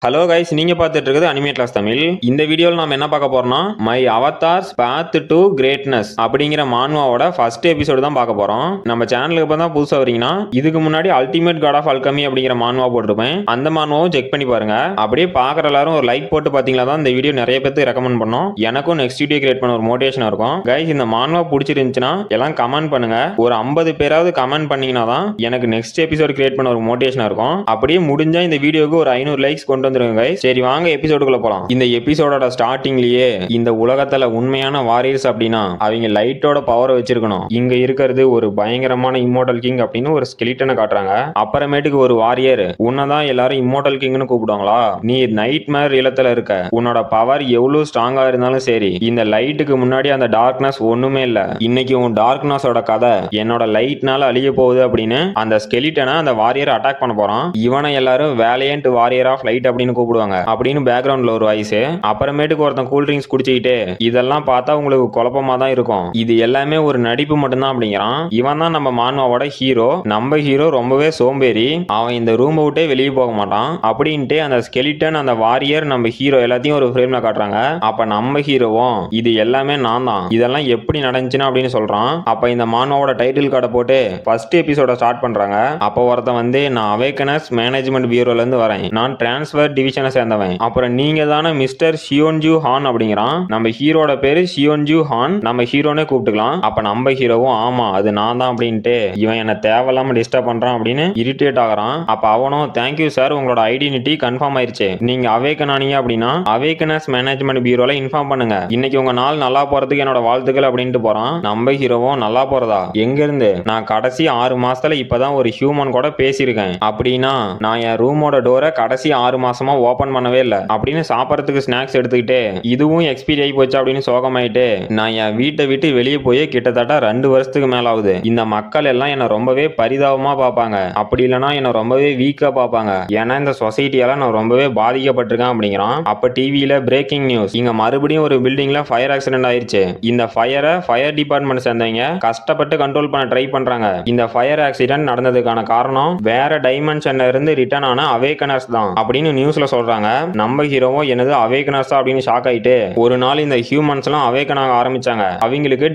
Hello guys, நீங்க பார்த்துட்டு இருக்குது அனிமே கிளாஸ் தமிழ். இந்த வீடியோவில் நாம என்ன பார்க்க போறோம்னா my avatars path to greatness அப்படிங்கிற மான்வாவோட ஃபர்ஸ்ட் எபிசோடு தான் பார்க்க போறோம். நம்ம சேனலுக்கு இப்போ தான் புதுசா வரீங்கன்னா இதுக்கு முன்னாடி அல்டிமேட் காட் ஆஃப் அல்கமி அப்படிங்கிற மான்வா போட்டிருப்பேன். அந்த மான்வாவும் செக் பண்ணி பாருங்க. அப்படியே பார்க்குற எல்லாரும் ஒரு லைக் போட்டு பார்த்தீங்களா தான் இந்த வீடியோ நிறைய பேருக்கு ரெக்கமெண்ட் பண்ணோம். எனக்கும் நெக்ஸ்ட் வீடியோ கிரியேட் பண்ண ஒரு மோட்டிவேஷன் இருக்கும். கைஸ், இந்த மான்வா பிடிச்சிருந்துச்சுன்னா எல்லாம் கமெண்ட் பண்ணுங்க. ஒரு 50 பேராவது கமெண்ட் பண்ணீங்கன்னா தான் எனக்கு நெக்ஸ்ட் எபிசோடு கிரியேட் பண்ண ஒரு மோட்டிவேஷன் இருக்கும். அப்படியே முடிஞ்சா இந்த வீடியோக்கு ஒரு 500 லைக்ஸ் கொண்டு வந்துருங்க. சரி, வாங்க எபிசோடுக்குள்ள போலாம். இந்த எபிசோடோட ஸ்டார்டிங்லயே இந்த உலகத்துல உண்மையான வாரியர்ஸ் அப்படின்னா அவங்க லைட்டோட பவர் வச்சிருக்கணும். இங்க இருக்கிறது ஒரு பயங்கரமான இம்மோர்டல் கிங் அப்படின்னு ஒரு ஸ்கெலிட்டனை காட்டுறாங்க. அப்புறமேட்டுக்கு ஒரு வாரியர், உன்னதான் எல்லாரும் இம்மோர்டல் கிங்னு கூப்பிடுவாங்களா? நீ நைட் மேர் இல்லத்துல இருக்க. உன்னோட பவர் எவ்வளவு ஸ்ட்ராங்கா இருந்தாலும் சரி, இந்த லைட்டுக்கு முன்னாடி அந்த டார்க்னஸ் ஒண்ணுமே இல்ல. இன்னைக்கு உன் டார்க்னஸோட கதை என்னோட லைட்னால அழிய போகுது அப்படின்னு அந்த ஸ்கெலிட்டனை அந்த வாரியர் அட்டாக் பண்ண போறான். இவனை எல்லாரும் வேலையன்ட் வாரியர் ஆஃப் லைட் அப்படின்னு கூப்பிடுவாங்க அப்படின்னு பேக்ரவுண்ட்ல ஒரு வாய்ஸ். அப்புறமேட்டுக்கு ஒருத்தன் கூல் ட்ரிங்க்ஸ் குடிச்சிக்கிட்டு, இதெல்லாம் பார்த்தா உங்களுக்கு குழப்பமா தான் இருக்கும், இது எல்லாமே ஒரு நடிப்பு மட்டும்தான் அப்படிங்கிறான். இவன் தான் நம்ம மான்வாவோட ஹீரோ. நம்ம ஹீரோ ரொம்பவே சோம்பேறி. அவன் இந்த ரூமை விட்டே வெளியே போக மாட்டான். அப்படின்ட்டு அந்த ஸ்கெலிட்டன், அந்த வாரியர், நம்ம ஹீரோ எல்லாத்தையும் ஒரு ஃப்ரேம்ல காட்டுறாங்க. அப்ப நம்ம ஹீரோவும் இது எல்லாமே நான் தான், இதெல்லாம் எப்படி நடந்துச்சுன்னா அப்படின்னு சொல்றான். அப்ப இந்த மான்வாவோட டைட்டில் கார்டை போட்டு ஃபர்ஸ்ட் எபிசோட ஸ்டார்ட் பண்றாங்க. அப்போ ஒருத்தன் வந்து, நான் அவேக்கனஸ் மேனேஜ்மெண்ட் பியூரோல இருந்து வரேன், நான் டிரான்ஸ்ஃபர் டிவிஷனை சேர்ந்தவன், அப்புறம் நீங்க தானே மிஸ்டர் ஷியோன்ஜூ ஹான் அப்படிங்கிறான். நம்ம ஹீரோட பேரு ஷியோன்ஜூ ஹான், நம்ம ஹீரோனே கூப்பிட்டுக்கலாம். அப்ப நம்ம ஹீரோவும் ஆமா அது நான் தான் அப்படின்ட்டு, இவன் என்ன தேவையில்லாம டிஸ்டர்ப் பண்றான் அப்படின்னு இரிட்டேட் ஆகிறான். அப்ப அவனும், தேங்க்யூ சார், உங்களோட ஐடென்டிட்டி கன்ஃபார்ம் ஆயிருச்சு, நீங்க அவேக்கன் ஆனீங்க அப்படின்னா அவேக்கனஸ் மேனேஜ்மெண்ட் பியூரோல இன்ஃபார்ம் பண்ணுங்க, இன்னைக்கு உங்க நாள் நல்லா போறதுக்கு என்னோட வாழ்த்துக்கள் அப்படின்ட்டு போறான். நம்ம ஹீரோவும், நல்லா போறதா? எங்க இருந்து? நான் கடைசி 6 மாசத்துல இப்பதான் ஒரு ஹியூமன் கூட பேசியிருக்கேன். அப்படின்னா நான் என் ரூமோட டோரை கடைசி 6 மாசமா ஓபன் பண்ணவே இல்ல அப்படின்னு சாப்பிடறதுக்கு ஸ்நாக்ஸ் எடுத்துக்கிட்டு, இதுவும் எக்ஸ்பீரி ஆகி போச்சு அப்படின்னு சோகமாயிட்டு, நான் என் வீட்டை விட்டு வெளியே போய் கிட்டத்தட்ட 2 வருஷத்துக்கு மேல ஆகுது. இந்த மக்கள் எல்லாம் என்ன ரொம்பவே பரிதாபமா பார்ப்பாங்க, அப்படி இல்லைன்னா என்ன ரொம்பவே வீக்கா பார்ப்பாங்க. ஏன்னா இந்த சொசைட்டியால நான் ரொம்பவே பாதிக்கப்பட்டிருக்கேன் அப்படிங்கிறான். அப்ப டிவியில பிரேக்கிங் நியூஸ், இங்க மறுபடியும் ஒரு பில்டிங்ல ஃபயர் ஆக்சிடென்ட் ஆயிருச்சு. இந்த ஃபயரை ஃபயர் டிபார்ட்மெண்ட் சேர்ந்தவங்க கஷ்டப்பட்டு கண்ட்ரோல் பண்ண ட்ரை பண்றாங்க. இந்த ஃபயர் ஆக்சிடென்ட் நடந்ததுக்கான காரணம் வேற டைமென்ஷன்ல இருந்து ரிட்டர்ன் ஆன அவேக்கனர்ஸ் தான் அப்படின்னு நியூஸ்ல சொல்றாங்க. நம்ம ஹீரோவும் என்னது அவேக்கனர்ஸ் அப்படின்னு ஷாக் ஆயிட்டு, ஒரு நாள் இந்த ஹியூமன்ஸ் எல்லாம் அவேக்கன் ஆக ஆரம்பிச்சாங்க. அவங்களுக்கு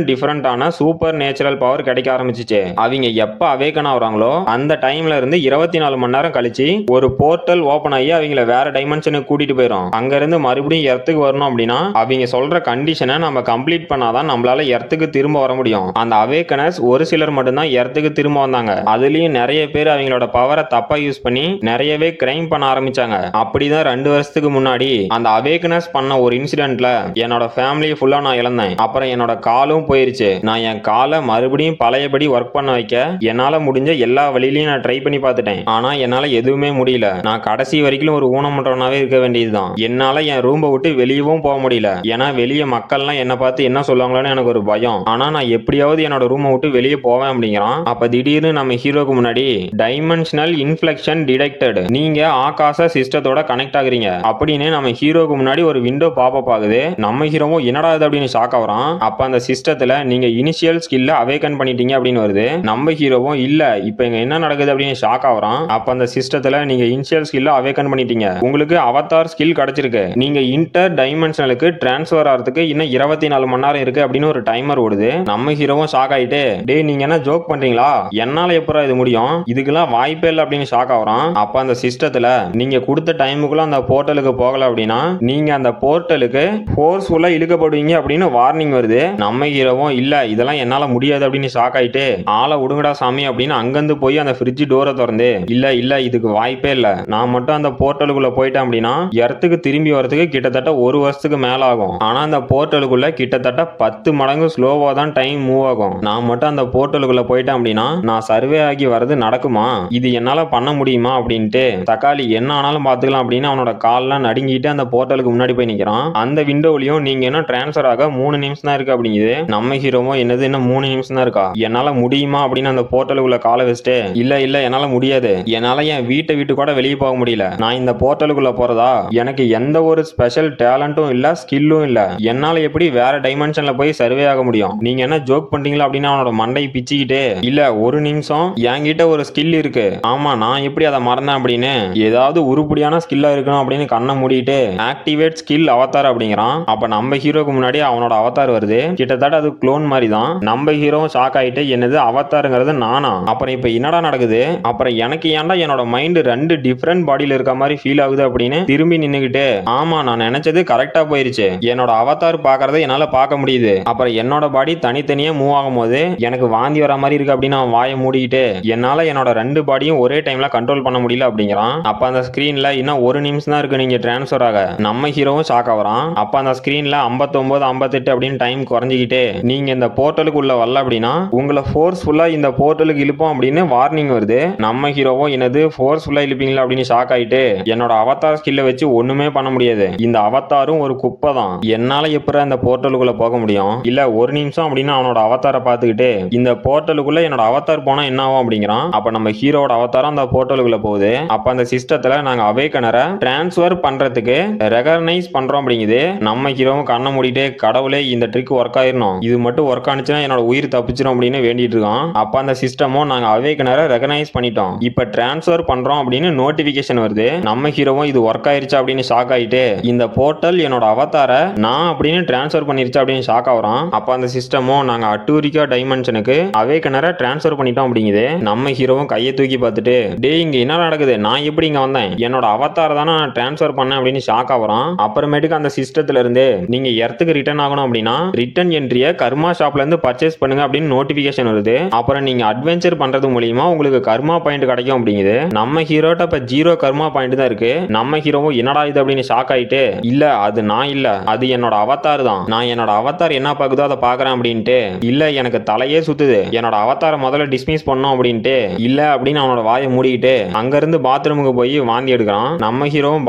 டிஃபரெண்டான சூப்பர் நேச்சுரல் பவர் கிடைக்க ஆரம்பிச்சிச்சு. அவங்க எப்ப அவேக்கன் ஆகுறாங்களோ அந்த டைம்ல இருந்து 24 மணி நேரம் கழிச்சு ஒரு போர்ட்டல் ஓபன் ஆகி அவங்கள வேற டைமென்ஷனுக்கு கூட்டிட்டு போயிடும். அங்க இருந்து மறுபடியும் எர்த்துக்கு வரணும் அப்படின்னா அவங்க சொல்ற கண்டிஷனை நம்ம கம்ப்ளீட் பண்ணாதான் நம்மளால எர்த்துக்கு திரும்ப வர முடியும். அந்த அவேக்கனர்ஸ் ஒரு சிலர் மட்டும்தான் எர்த்துக்கு திரும்ப வந்தாங்க. அதுலயும் நிறைய பேர் அவங்களோட பவரை தப்பா யூஸ் பண்ணி நிறையவே கிரைம் பண்ண ஆரம்பிச்சாங்க. அப்படிதான் 2 வருஷத்துக்கு முன்னாடி அந்த அவேக்கனஸ் பண்ண ஒரு இன்சிடென்ட்ல என்னோட ஃபேமிலியை ஃபுல்லா நான் இழந்தேன். அப்புறம் என்னோட காலும் போயிருச்சு. நான் என் காலை மறுபடியும் பழையபடி ஒர்க் பண்ண வைக்க என்னால முடிஞ்ச எல்லா வழியிலையும் நான் ட்ரை பண்ணி பார்த்துட்டேன். ஆனா என்னால எதுவுமே முடியல. நான் கடைசி வரைக்கும் ஒரு ஊனமுற்றவனாவே இருக்க வேண்டியதுதான். என்னால என் ரூமை விட்டு வெளியவும் போக முடியல. ஏன்னா வெளியே மக்கள்லாம் என்ன பார்த்து என்ன சொல்லுவாங்களோன்னு எனக்கு ஒரு பயம். ஆனா நான் எப்படியாவது என்னோட ரூமை விட்டு வெளியே போவேன் அப்படிங்கிறான். அப்ப திடீர்னு நம்ம ஹீரோக்கு முன்னாடி டைமென்ஷனல் இன்ஃப்ளெக்ஷன் டிடெக்டட், நீங்க ஆகாச சிஸ்டத்தோட கனெக்ட் ஆகுறீங்க அப்படின்னு நம்ம ஹீரோக்கு முன்னாடி ஒரு விண்டோ பாப்பப் ஆகுது. நம்ம ஹீரோவும் என்னடா இது அப்படின்னு ஷாக் ஆகுறான். அப்ப அந்த சிஸ்டத்துல நீங்க இனிஷியல் ஸ்கில்ல அவேக்கன் பண்ணிட்டீங்க அப்படின்னு வருது. நம்ம ஹீரோவும் இல்ல இப்ப இங்க என்ன நடக்குது அப்படின்னு ஷாக் ஆகுறான். அப்ப அந்த சிஸ்டத்துல நீங்க இனிஷியல் ஸ்கில்ல அவேக்கன் பண்ணிட்டீங்க, உங்களுக்கு அவதார் ஸ்கில் கிடைச்சிருக்கு, நீங்க இன்டர் டைமென்ஷனலுக்கு டிரான்ஸ்ஃபர் ஆகிறதுக்கு இன்னும் 24 மணி நேரம் இருக்கு அப்படின்னு ஒரு டைமர் ஓடுது. நம்ம ஹீரோவும் ஷாக் ஆயிட்டு, டே நீங்க என்ன ஜோக் பண்றீங்களா, என்னால எப்பரா இது முடியும், இதுக்கெல்லாம் வாய்ப்பே இல்லை அப்படின்னு ஷாக் ஆகுறான். அப்ப அந்த சிஸ்டத்துல நீங்க கொடுத்த டைமுக்குள்ள அந்த போர்ட்டலுக்கு போகல அப்படின்னா நீங்க அந்த போர்ட்டலுக்கு ஃபோர்ஸ்ஃபுல்லா இழுக்கப்படுவீங்க அப்படின்னு வார்னிங் வருது. நம்ம ஹீரோவும் இல்ல இதெல்லாம் என்னால முடியாது அப்படின்னு ஷாக் ஆயிட்டு, ஆளை விடுங்கடா சாமி அப்படின்னு அங்கிருந்து போய் அந்த ஃப்ரிட்ஜ் டோரை திறந்து, இல்ல இதுக்கு வாய்ப்பே இல்ல, நான் மட்டும் அந்த போர்ட்டலுக்குள்ள போயிட்டேன் அப்படின்னா எர்த்துக்கு திரும்பி வரதுக்கு கிட்டத்தட்ட 1 வருஷத்துக்கு மேல ஆகும். ஆனா அந்த போர்ட்டலுக்குள்ள கிட்டத்தட்ட 10 மடங்கு ஸ்லோவா தான் டைம் மூவ் ஆகும். நான் மட்டும் அந்த போர்ட்டலுக்குள்ள போயிட்டேன் அப்படின்னா நான் சர்வே ஆகி வர்றது நடக்குமா, இது என்னால பண்ண முடியுமா அப்படின்ட்டு தக்காளி என்ன ஆனாலும் பாத்துக்கலாம் அப்படின்னு அவனோட கால்லாம் நடுங்கிட்டு அந்த போர்ட்டலுக்கு முன்னாடி போய் நிக்கிறான். அந்த விண்டோவிலையும் நீங்க என்ன டிரான்ஸ்ஃபர் ஆக 3 நிமிஷம் தான் இருக்கு அப்படிங்குது. நம்ம ஹீரோவும் என்னது இன்னும் 3 நிமிஷம் தான் இருக்கா, என்னால முடியுமா அப்படின்னு அந்த போர்ட்டலுக்குள்ள காலை வச்சுட்டு, இல்ல என்னால முடியாது, என்னால என் வீட்டை விட்டு கூட வெளியே போக முடியல, நான் இந்த போர்ட்டலுக்குள்ள போறதா எனக்கு எந்த ஒரு ஸ்பெஷல் டேலண்ட்டும் இல்ல ஸ்கில்லும் இல்ல, என்னால எப்படி வேற டைமென்ஷன்ல போய் சர்வே ஆக முடியும், நீங்க என்ன ஜோக் பண்றீங்களா அப்படின்னு அவனோட மண்டை பிச்சுக்கிட்டு, இல்ல 1 நிமிஷம் என்கிட்ட ஒரு ஸ்கில் இருக்கு, ஆமா நான் எப்படி அதை மறந்தேன் அப்படின்னு ஏதாவது உருப்படியான ஸ்கில்லா இருக்கணும் அப்படின்னு கண்ணை மூடிட்டு ஆக்டிவேட் ஸ்கில் அவதார் அப்படிங்கிறான். அப்ப நம்ம ஹீரோக்கு முன்னாடி அவனோட அவதார் வருது. கிட்டத்தட்ட அது க்ளோன் மாதிரி தான். நம்ம ஹீரோவும் ஷாக் ஆயிட்டு என்னது அவதாருங்கிறது நானா? அப்புறம் இப்ப என்னடா நடக்குது? அப்புறம் எனக்கு ஏன்டா என்னோட மைண்ட் ரெண்டு டிஃபரெண்ட் பாடியில இருக்க மாதிரி ஃபீல் ஆகுது அப்படின்னு திரும்பி நின்னுகிட்டு ஆமா நான் நினைச்சது கரெக்டா போயிருச்சு. என்னோட அவதார் பாக்குறதை என்னால பார்க்க முடியுது. அப்புறம் என்னோட பாடி தனித்தனியா மூவ் ஆகும் போது எனக்கு வாந்தி வர மாதிரி இருக்கு அப்படின்னு அவன் வாயை மூடிக்கிட்டு என்னால என்னோட ரெண்டு பாடியும் ஒரே டைம்ல கண்ட்ரோல் பண்ண முடியல அப்படிங்கிறான். அப்ப அந்த ஸ்கிரீன்ல இன்னும் ஒரு நிமிஷம் தான் இருக்கு நீங்க டிரான்ஸ்ஃபர் ஆக. நம்ம ஹீரோவும் ஷாக் ஆகுறான். அப்ப அந்த ஸ்கிரீன்ல 59 58 அப்படின்னு டைம் குறைஞ்சிக்கிட்டு நீங்க இந்த போர்ட்டலுக்கு உள்ள வரல அப்படின்னா உங்களை ஃபோர்ஸ்ஃபுல்லா இந்த போர்ட்டலுக்கு இழுப்போம் அப்படின்னு வார்னிங் வருது. நம்ம ஹீரோவும் என்னது ஃபோர்ஸ்ஃபுல்லா இழுப்பீங்களா அப்படின்னு ஷாக் ஆயிட்டு என்னோட அவதார் ஸ்கில்ல வச்சு ஒண்ணுமே பண்ண முடியாது. இந்த அவதாரும் ஒரு குப்பை தான். என்னால எப்பற இந்த போர்ட்டலுக்குள்ள போக முடியும்? இல்ல ஒரு நிமிஷம் அப்படின்னு அவனோட அவதாரை பார்த்துக்கிட்டு இந்த போர்ட்டலுக்குள்ள என்னோட அவதார் போனா என்ன ஆகும் அப்படிங்கிறான். அப்ப நம்ம ஹீரோட அவதாரம் அந்த போர்ட்டலுக்குள்ள போகுது. அப்ப அந்த சிஸ்டத்துல நாங்க அவேக்கனரை டிரான்ஸ்ஃபர் பண்றதுக்கு ரெகக்னைஸ் பண்றோம் அப்படிங்குது. நம்ம ஹீரோவும் கண்ணை மூடிட்டு கடவுளே இந்த ட்ரிக் ஒர்க் ஆயிரணும், இது மட்டும் ஒர்க் ஆனிச்சுன்னா என்னோட உயிர் தப்பிச்சிடும் அப்படின்னு வேண்டிட்டு இருக்கான். அப்ப அந்த சிஸ்டமும் நாங்க அவேக்கனரை ரெகக்னைஸ் பண்ணிட்டோம், இப்ப டிரான்ஸ்ஃபர் பண்றோம் அப்படின்னு நோட்டிபிகேஷன் வருது. நம்ம ஹீரோவும் இது ஒர்க் ஆயிருச்சா அப்படின்னு ஷாக் ஆயிட்டு இந்த போர்ட்டல் என்னோட அவதாரை நான் அப்படின்னு டிரான்ஸ்ஃபர் பண்ணிருச்சு அப்படின்னு ஷாக் ஆகுறான். அப்ப அந்த சிஸ்டமும் நாங்க அட்டூரிக்கா டைமென்ஷனுக்கு அவேக்கனரை டிரான்ஸ்ஃபர் பண்ணிட்டோம் அப்படிங்குது. நம்ம ஹீரோவும் கையை தூக்கி பார்த்துட்டு டேய் இங்க என்ன நடக்குது, நான் எப்படி இங்க வந்தேன், என்னோட அவதார் தானே நான் டிரான்ஸ்ஃபர் பண்ணேன் அப்படின்னு ஷாக் ஆகுறான். அப்புறமேட்டுக்கு அந்த சிஸ்டத்துல இருந்து நீங்க எர்த்துக்கு ரிட்டர்ன் ஆகணும் அப்படின்னா ரிட்டர்ன் என்ட்ரியை கர்மா ஷாப்ல இருந்து பர்ச்சேஸ் பண்ணுங்க அப்படின்னு நோட்டிபிகேஷன் வருது. அப்புறம் நீங்க அட்வென்ச்சர் பண்றது மூலியமா உங்களுக்கு கர்மா பாயிண்ட் கிடைக்கும் அப்படிங்குது. நம்ம ஹீரோட்ட இப்ப 0 கர்மா பாயிண்ட் தான் இருக்கு. நம்ம ஹீரோவும் என்னடா இது அப்படின்னு ஷாக் ஆயிட்டு இல்ல அது நான் இல்ல, அது என்னோட அவதார் தான், நான் என்னோட அவதார் என்ன பாக்குதோ அதை பாக்குறேன் அப்படின்ட்டு இல்ல எனக்கு தலையே சுத்துது, என்னோட அவதாரை முதல்ல டிஸ்மிஸ் பண்ணோம் அப்படின்ட்டு இல்ல அப்படின்னு அவனோட வாயை மூடிக்கிட்டு அங்க இருந்து பாத்ரூமுக்கு போய் வாந்தி எடுக்கிறான். நம்ம ஹீரோவும்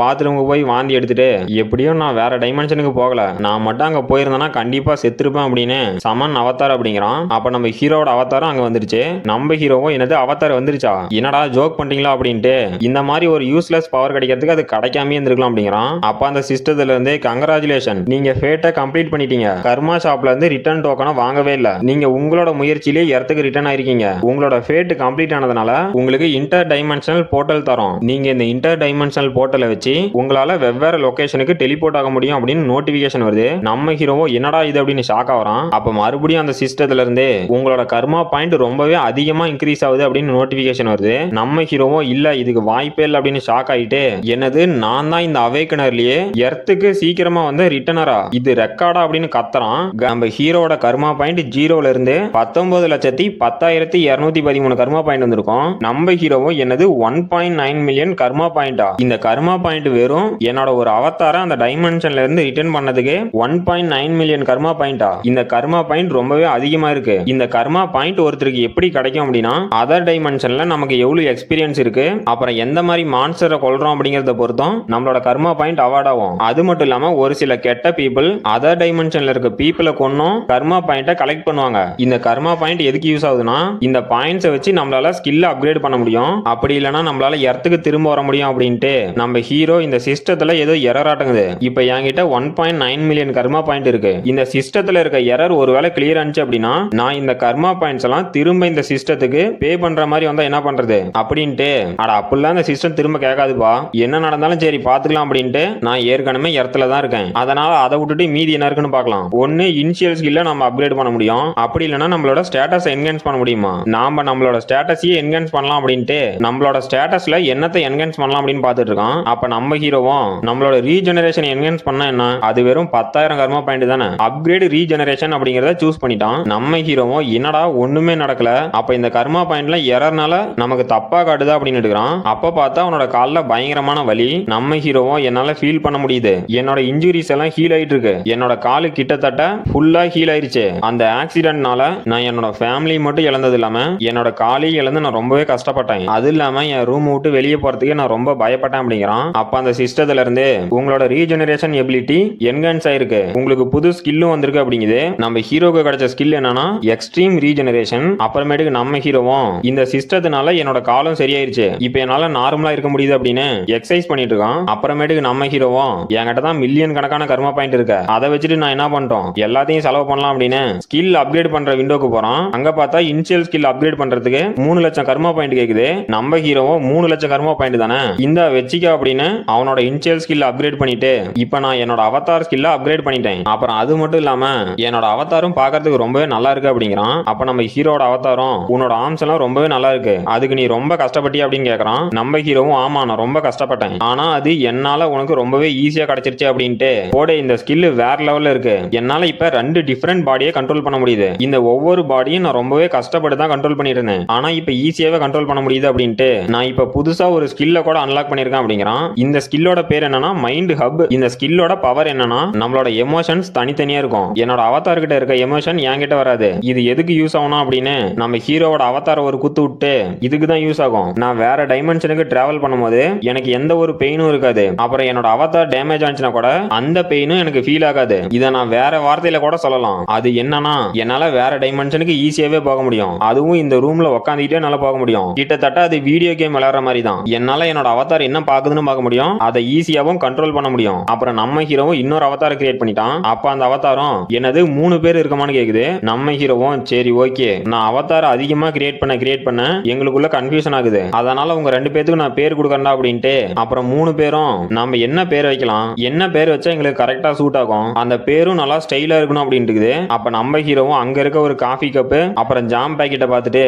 பாத்ரூமுக்கு போய் வாந்தி எடுத்துட்டு எப்படியும் நான் வேற டைமென்ஷனுக்கு போகல, நான் மட்டும் அங்க போயிருந்தேன்னா கண்டிப்பா செத்துருப்பேன் அப்படின்னு சமன் அவதார் அப்படிங்கிறான். அப்ப நம்ம ஹீரோட அவதாரம் அங்க வந்துருச்சு. நம்ம ஹீரோவும் என்னது அவதார் வந்துருச்சா, என்னடா ஜோக் பண்றீங்களா அப்படின்ட்டு இந்த மாதிரி ஒரு யூஸ்லெஸ் பவர் கிடைக்கிறதுக்கு அது கிடைக்காம இருந்திருக்கலாம் அப்படிங்கிறான். அப்ப அந்த சிஸ்டத்துல இருந்து கங்கராச்சுலேஷன், நீங்க ஃபேட்டை கம்ப்ளீட் பண்ணிட்டீங்க, கர்மா ஷாப்ல இருந்து ரிட்டர்ன் டோக்கனை வாங்கவே இல்ல, நீங்க உங்களோட முயற்சியிலே எர்த்துக்கு ரிட்டர்ன் ஆயிருக்கீங்க, உங்களோட ஃபேட் கம்ப்ளீட் ஆனதுனால உங்களுக்கு இன்டர் டைமென்ஷனல் போர்ட்டல் தரோம், நீங்க இந்த இன்டர் டைமென்ஷனல் போர்ட்டலை வச்சு உங்களால வெவ்வேறு லொகேஷனுக்கு டெலிபோர்ட் ஆக முடியும் அப்படின்னு நோட்டிபிகேஷன் வருது. நம்ம ஹீரோவோ என்னடா இது அப்படின்னு ஷாக் ஆகுறான். அப்ப மறுபடியும் அந்த சிஸ்டத்துல இருந்து உங்களோட கர்மா பாயிண்ட் ரொம்பவே அதிகமா இன்க்ரீஸ் ஆகுது அப்படின்னு நோட்டிபிகேஷன் வருது. நம்ம ஹீரோவோ இல்ல இதுக்கு வாய்ப்பே இல்லை அப்படின்னு ஷாக் ஆயிட்டு என்னது நான் தான் இந்த அவேக்கனர்லயே எர்த்துக்கு சீக்கிரமா வந்து ரிட்டனரா, இது ரெக்கார்டா அப்படின்னு கத்துறான். நம்ம ஹீரோட கர்மா பாயிண்ட் 0ல இருந்து 19,10,213 கர்மா பாயிண்ட் வந்திருக்கும். நம்ம ஹீரோவும் என்னது 1.9 மில்லியன் கர்மா பாயிண்டா, இந்த கர்மா பாயிண்ட் வெறும் என்னோட ஒரு அவதாரை அந்த டைமென்ஷன்ல இருந்து ரிட்டர்ன் பண்ணதுக்கு 1.9 மில்லியன் கர்மா பாயிண்டா, இந்த கர்மா பாயிண்ட் ரொம்பவே அதிகமா இருக்கு. இந்த கர்மா பாயிண்ட் ஒருத்தருக்கு எப்படி கிடைக்கும் அப்படின்னா அதர் டைமென்ஷன்ல நமக்கு எவ்வளவு எக்ஸ்பீரியன்ஸ் இருக்கு அப்புறம் எந்த மாதிரி மான்ஸ்டரை கொல்றோம் அப்படிங்கறத பொறுத்தும் நம்மளோட கர்மா பாயிண்ட் அவார்ட் ஆகும். அது மட்டும் இல்லாம ஒரு சில கெட்ட பீப்புள் அதர் டைமென்ஷன்ல இருக்க பீப்புளை கொன்னும் கர்மா பாயிண்ட கலெக்ட் பண்ணுவாங்க. இந்த கர்மா பாயிண்ட் எதுக்கு யூஸ் ஆகுதுன்னா இந்த பாயிண்ட்ஸை வச்சு நம்மளால ஸ்கில்ல அப்கிரேட் பண்ண முடியும், அப்படி இல்லைன்னா நம்மளால எர்த்துக்கு திரும்ப வர முடியும் அப்படின்ட்டு நம்ம ஹீரோ இந்த சிஸ்டத்துல ஏதோ எரர் ஆட்டுங்குது. இப்ப என்கிட்ட 1.9 மில்லியன் கர்மா பாயிண்ட் இருக்கு, இந்த சிஸ்டத்துல இருக்க எரர் ஒருவேளை கிளியர் ஆனிச்சு அப்படின்னா நான் இந்த கர்மா பாயிண்ட்ஸ் எல்லாம் திரும்ப இந்த சிஸ்டத்துக்கு பே பண்ற மாதிரி வந்தா என்ன பண்றது அப்படின்ட்டு அட அப்படிலாம் இந்த சிஸ்டம் திரும்ப கேட்காதுப்பா, என்ன நடந்தாலும் சரி பாத்துக்கலாம் அப்படின்ட்டு நான் ஏற்கனவே எர்த்துல தான் இருக்கேன், அதனால அதை விட்டுட்டு மீதி என்ன இருக்குன்னு பார்க்கலாம். ஒன்னு இனிஷியல் ஸ்கில்ல நம்ம அப்கிரேட் பண்ண முடியும், அப்படி இல்லைன்னா நம்மளோட ஸ்டேட்டஸ் என்ஹான்ஸ் பண்ண முடியுமா, நாம நம்மளோட ஸ்டேட்டஸையே என்ஹான்ஸ் பண்ணலாம் அப்படின்ட்டு நம்மளோட ஸ்டேட்டஸ்ல என்னத்தை என்ஹான்ஸ் பண்ணலாம் அப்படின்னு பார்த்துட்டு இருக்கோம். அப்ப நம்ம ஹீரோவும் நம்மளோட ரீஜெனரேஷன் என்ஹான்ஸ் பண்ணா என்ன, அது வெறும் 10,000 கர்மா பாயிண்ட் தானே, அப்கிரேட் ரீஜெனரேஷன் அப்படிங்கறத சூஸ் பண்ணிட்டான். நம்ம ஹீரோவும் என்னடா ஒண்ணுமே நடக்கல, அப்ப இந்த கர்மா பாயிண்ட்ல எரர்னால நமக்கு தப்பா காட்டுதா அப்படின்னு எடுக்கிறான். அப்ப பார்த்தா அவனோட கால்ல பயங்கரமான வலி. நம்ம ஹீரோவும் என்னால ஃபீல் பண்ண முடியுது, என்னோட இன்ஜுரிஸ் எல்லாம் ஹீல் ஆயிட்டு இருக்கு, என்னோட காலு கிட்டத்தட்ட ஃபுல்லா ஹீல் ஆயிருச்சு, அந்த ஆக்சிடென்ட்னால நான் என்னோட ஃபேமிலி மட்டும் இழந்தது இல்லாம என்னோட காலையும் இழந்து நான் ரொம்பவே கஷ்டப்பட்டேன், அது இல்லாம என் ரூம் விட்டு வெளியே போறதுக்கு நான் ரொம்ப பயப்பட்டேன் அப்படிங்கிறான். அப்ப அந்த சிஸ்டத்துல இருந்து உங்களோட ரீஜெனரேஷன் எபிலிட்டி என்ஹான்ஸ் ஆயிருக்கு, உங்களுக்கு புது ஸ்கில்லும் வந்திருக்கு அப்படிங்குது. நம்ம ஹீரோக்கு கிடைச்ச ஸ்கில் என்னன்னா எக்ஸ்ட்ரீம் ரீஜெனரேஷன். அப்புறமேட்டுக்கு நம்ம ஹீரோவும் இந்த சிஸ்டத்தினால என்னோட காலம் சரியாயிருச்சு, இப்ப என்னால நார்மலா இருக்க முடியுது அப்படின்னு எக்ஸசைஸ் பண்ணிட்டு இருக்கான். அப்புறமேட்டுக்கு நம்ம ஹீரோவும் என்கிட்ட தான் மில்லியன் கணக்கான கர்மா பாயிண்ட் இருக்கு, அதை வச்சுட்டு நான் என்ன பண்ணிட்டோம் எல்லாத்தையும் செலவு பண்ணலாம் அப்படின்னு ஸ்கில் அப்கிரேட் பண்ற விண்டோக்கு போறான். அங்க பார்த்தா இனிஷியல் ஸ்கில் அப்கிரேட் பண்றதுக்கு 3 லட்சம் கர்மா பாயிண்ட் கேக்குது. நம்ம ஹீரோவும் 3 லட்சம் கர்மா பாயிண்ட் தானே, இந்த வெச்சிக்க அப்படின்னு அவனோட இனிஷியல் ஸ்கில் அப்கிரேட் பண்ணிட்டு இப்ப நான் என்னோட அவதார் ஸ்கில்ல அப்கிரேட் பண்ணிட்டேன். அப்புறம் அது மட்டும் இல்லாம என்னோட அவதாரும் பார்க்கிறதுக்கு ரொம்பவே நல்லா இருக்கு அப்படிங்கிறான். அப்ப நம்ம ஹீரோட அவதாரம் உன்னோட ஆர்ம்ஸ் எல்லாம் ரொம்பவே நல்லா இருக்கு, அதுக்கு நீ ரொம்ப கஷ்டப்பட்டியா அப்படின்னு கேக்குறான். நம்ம ஹீரோவும் ஆமா நான் ரொம்ப கஷ்டப்பட்டேன், ஆனா அது என்னால உனக்கு ரொம்பவே ஈஸியா கிடைச்சிருச்சு அப்படின்ட்டு போட இந்த ஸ்கில் வேற லெவல்ல இருக்கு. என்னால இப்ப 2 டிஃபரெண்ட் பாடியை கண்ட்ரோல் பண்ண முடியுது. இந்த ஒவ்வொரு பாடியும் நான் ரொம்பவே கஷ்டப்பட்டு தான் கண்ட்ரோல் பண்ணிட்டு இருந்தேன், ஆனா இப்ப ஈஸியாவே கண்ட்ரோல் பண்ண முடியுது அப்படின்ட்டு நான் இப்ப புதுசா ஒரு ஸ்கில்ல கூட அன்லாக் பண்ணிருக்கேன் அப்படிங்கிறான். இந்த ஸ்கில்லோட பேர் என்னன்னா மைண்ட் ஹப். இந்த ஸ்கில்லோட பவர் என்னன்னா நம்மளோட எமோஷன்ஸ் தனித்தனியா இருக்கும். என்னோட அவதார் கிட்ட இருக்க எமோஷன் என்கிட்ட வராது. இது எதுக்கு யூஸ் ஆகணும் அப்படின்னு நம்ம ஹீரோவோட அவதார ஒரு குத்து விட்டு இதுக்கு தான் யூஸ் ஆகும். நான் வேற டைமென்ஷனுக்கு டிராவல் பண்ணும்போது எனக்கு எந்த ஒரு பெயினும் இருக்காது. அப்புறம் என்னோட அவதார் டேமேஜ் ஆச்சுன்னா கூட அந்த பெயினும் எனக்கு ஃபீல் ஆகாது. இதை நான் வேற வார்த்தையில கூட சொல்லலாம். அது என்னன்னா என்னால வேற டைமென்ஷனுக்கு ஈஸியாவே போக முடியும், அதுவும் இந்த ரூம்ல உட்காந்துட்டே நல்லா போக முடியும். கிட்டத்தட்ட அது வீடியோ கேம் விளையாடுற மாதிரி தான். என்னால என்னோட அவதார் என்ன பாக்குதுன்னு பார்க்க முடியும், அதை ஈஸியாவும் கண்ட்ரோல் பண்ண முடியும். அப்புறம் நம்ம ஹீரோவும் இன்னொரு அவதார கிரியேட் பண்ணிட்டான். அப்ப அந்த அவதாரம் என்னது 3 பேர் இருக்கமான்னு கேக்குது. நம்ம ஹீரோவும் சரி ஓகே நான் அவதார அதிகமா கிரியேட் பண்ண எங்களுக்குள்ள கன்ஃபியூஷன் ஆகுது, அதனால உங்க 2 பேருக்கு நான் பேர் கொடுக்கறேன் அப்படின்ட்டு அப்புறம் 3 பேரும் நம்ம என்ன பேர் வைக்கலாம், என்ன பேர் வச்சா எங்களுக்கு கரெக்டா சூட் ஆகும், அந்த பேரும் நல்லா ஸ்டைலா இருக்கணும் அப்படின்ட்டு. அப்ப நம்ம ஹீரோவும் அங்க இருக்க ஒரு காஃபி கப்பு அப்புறம் ஜாம் பாக்கெட்டை பார்த்துட்டு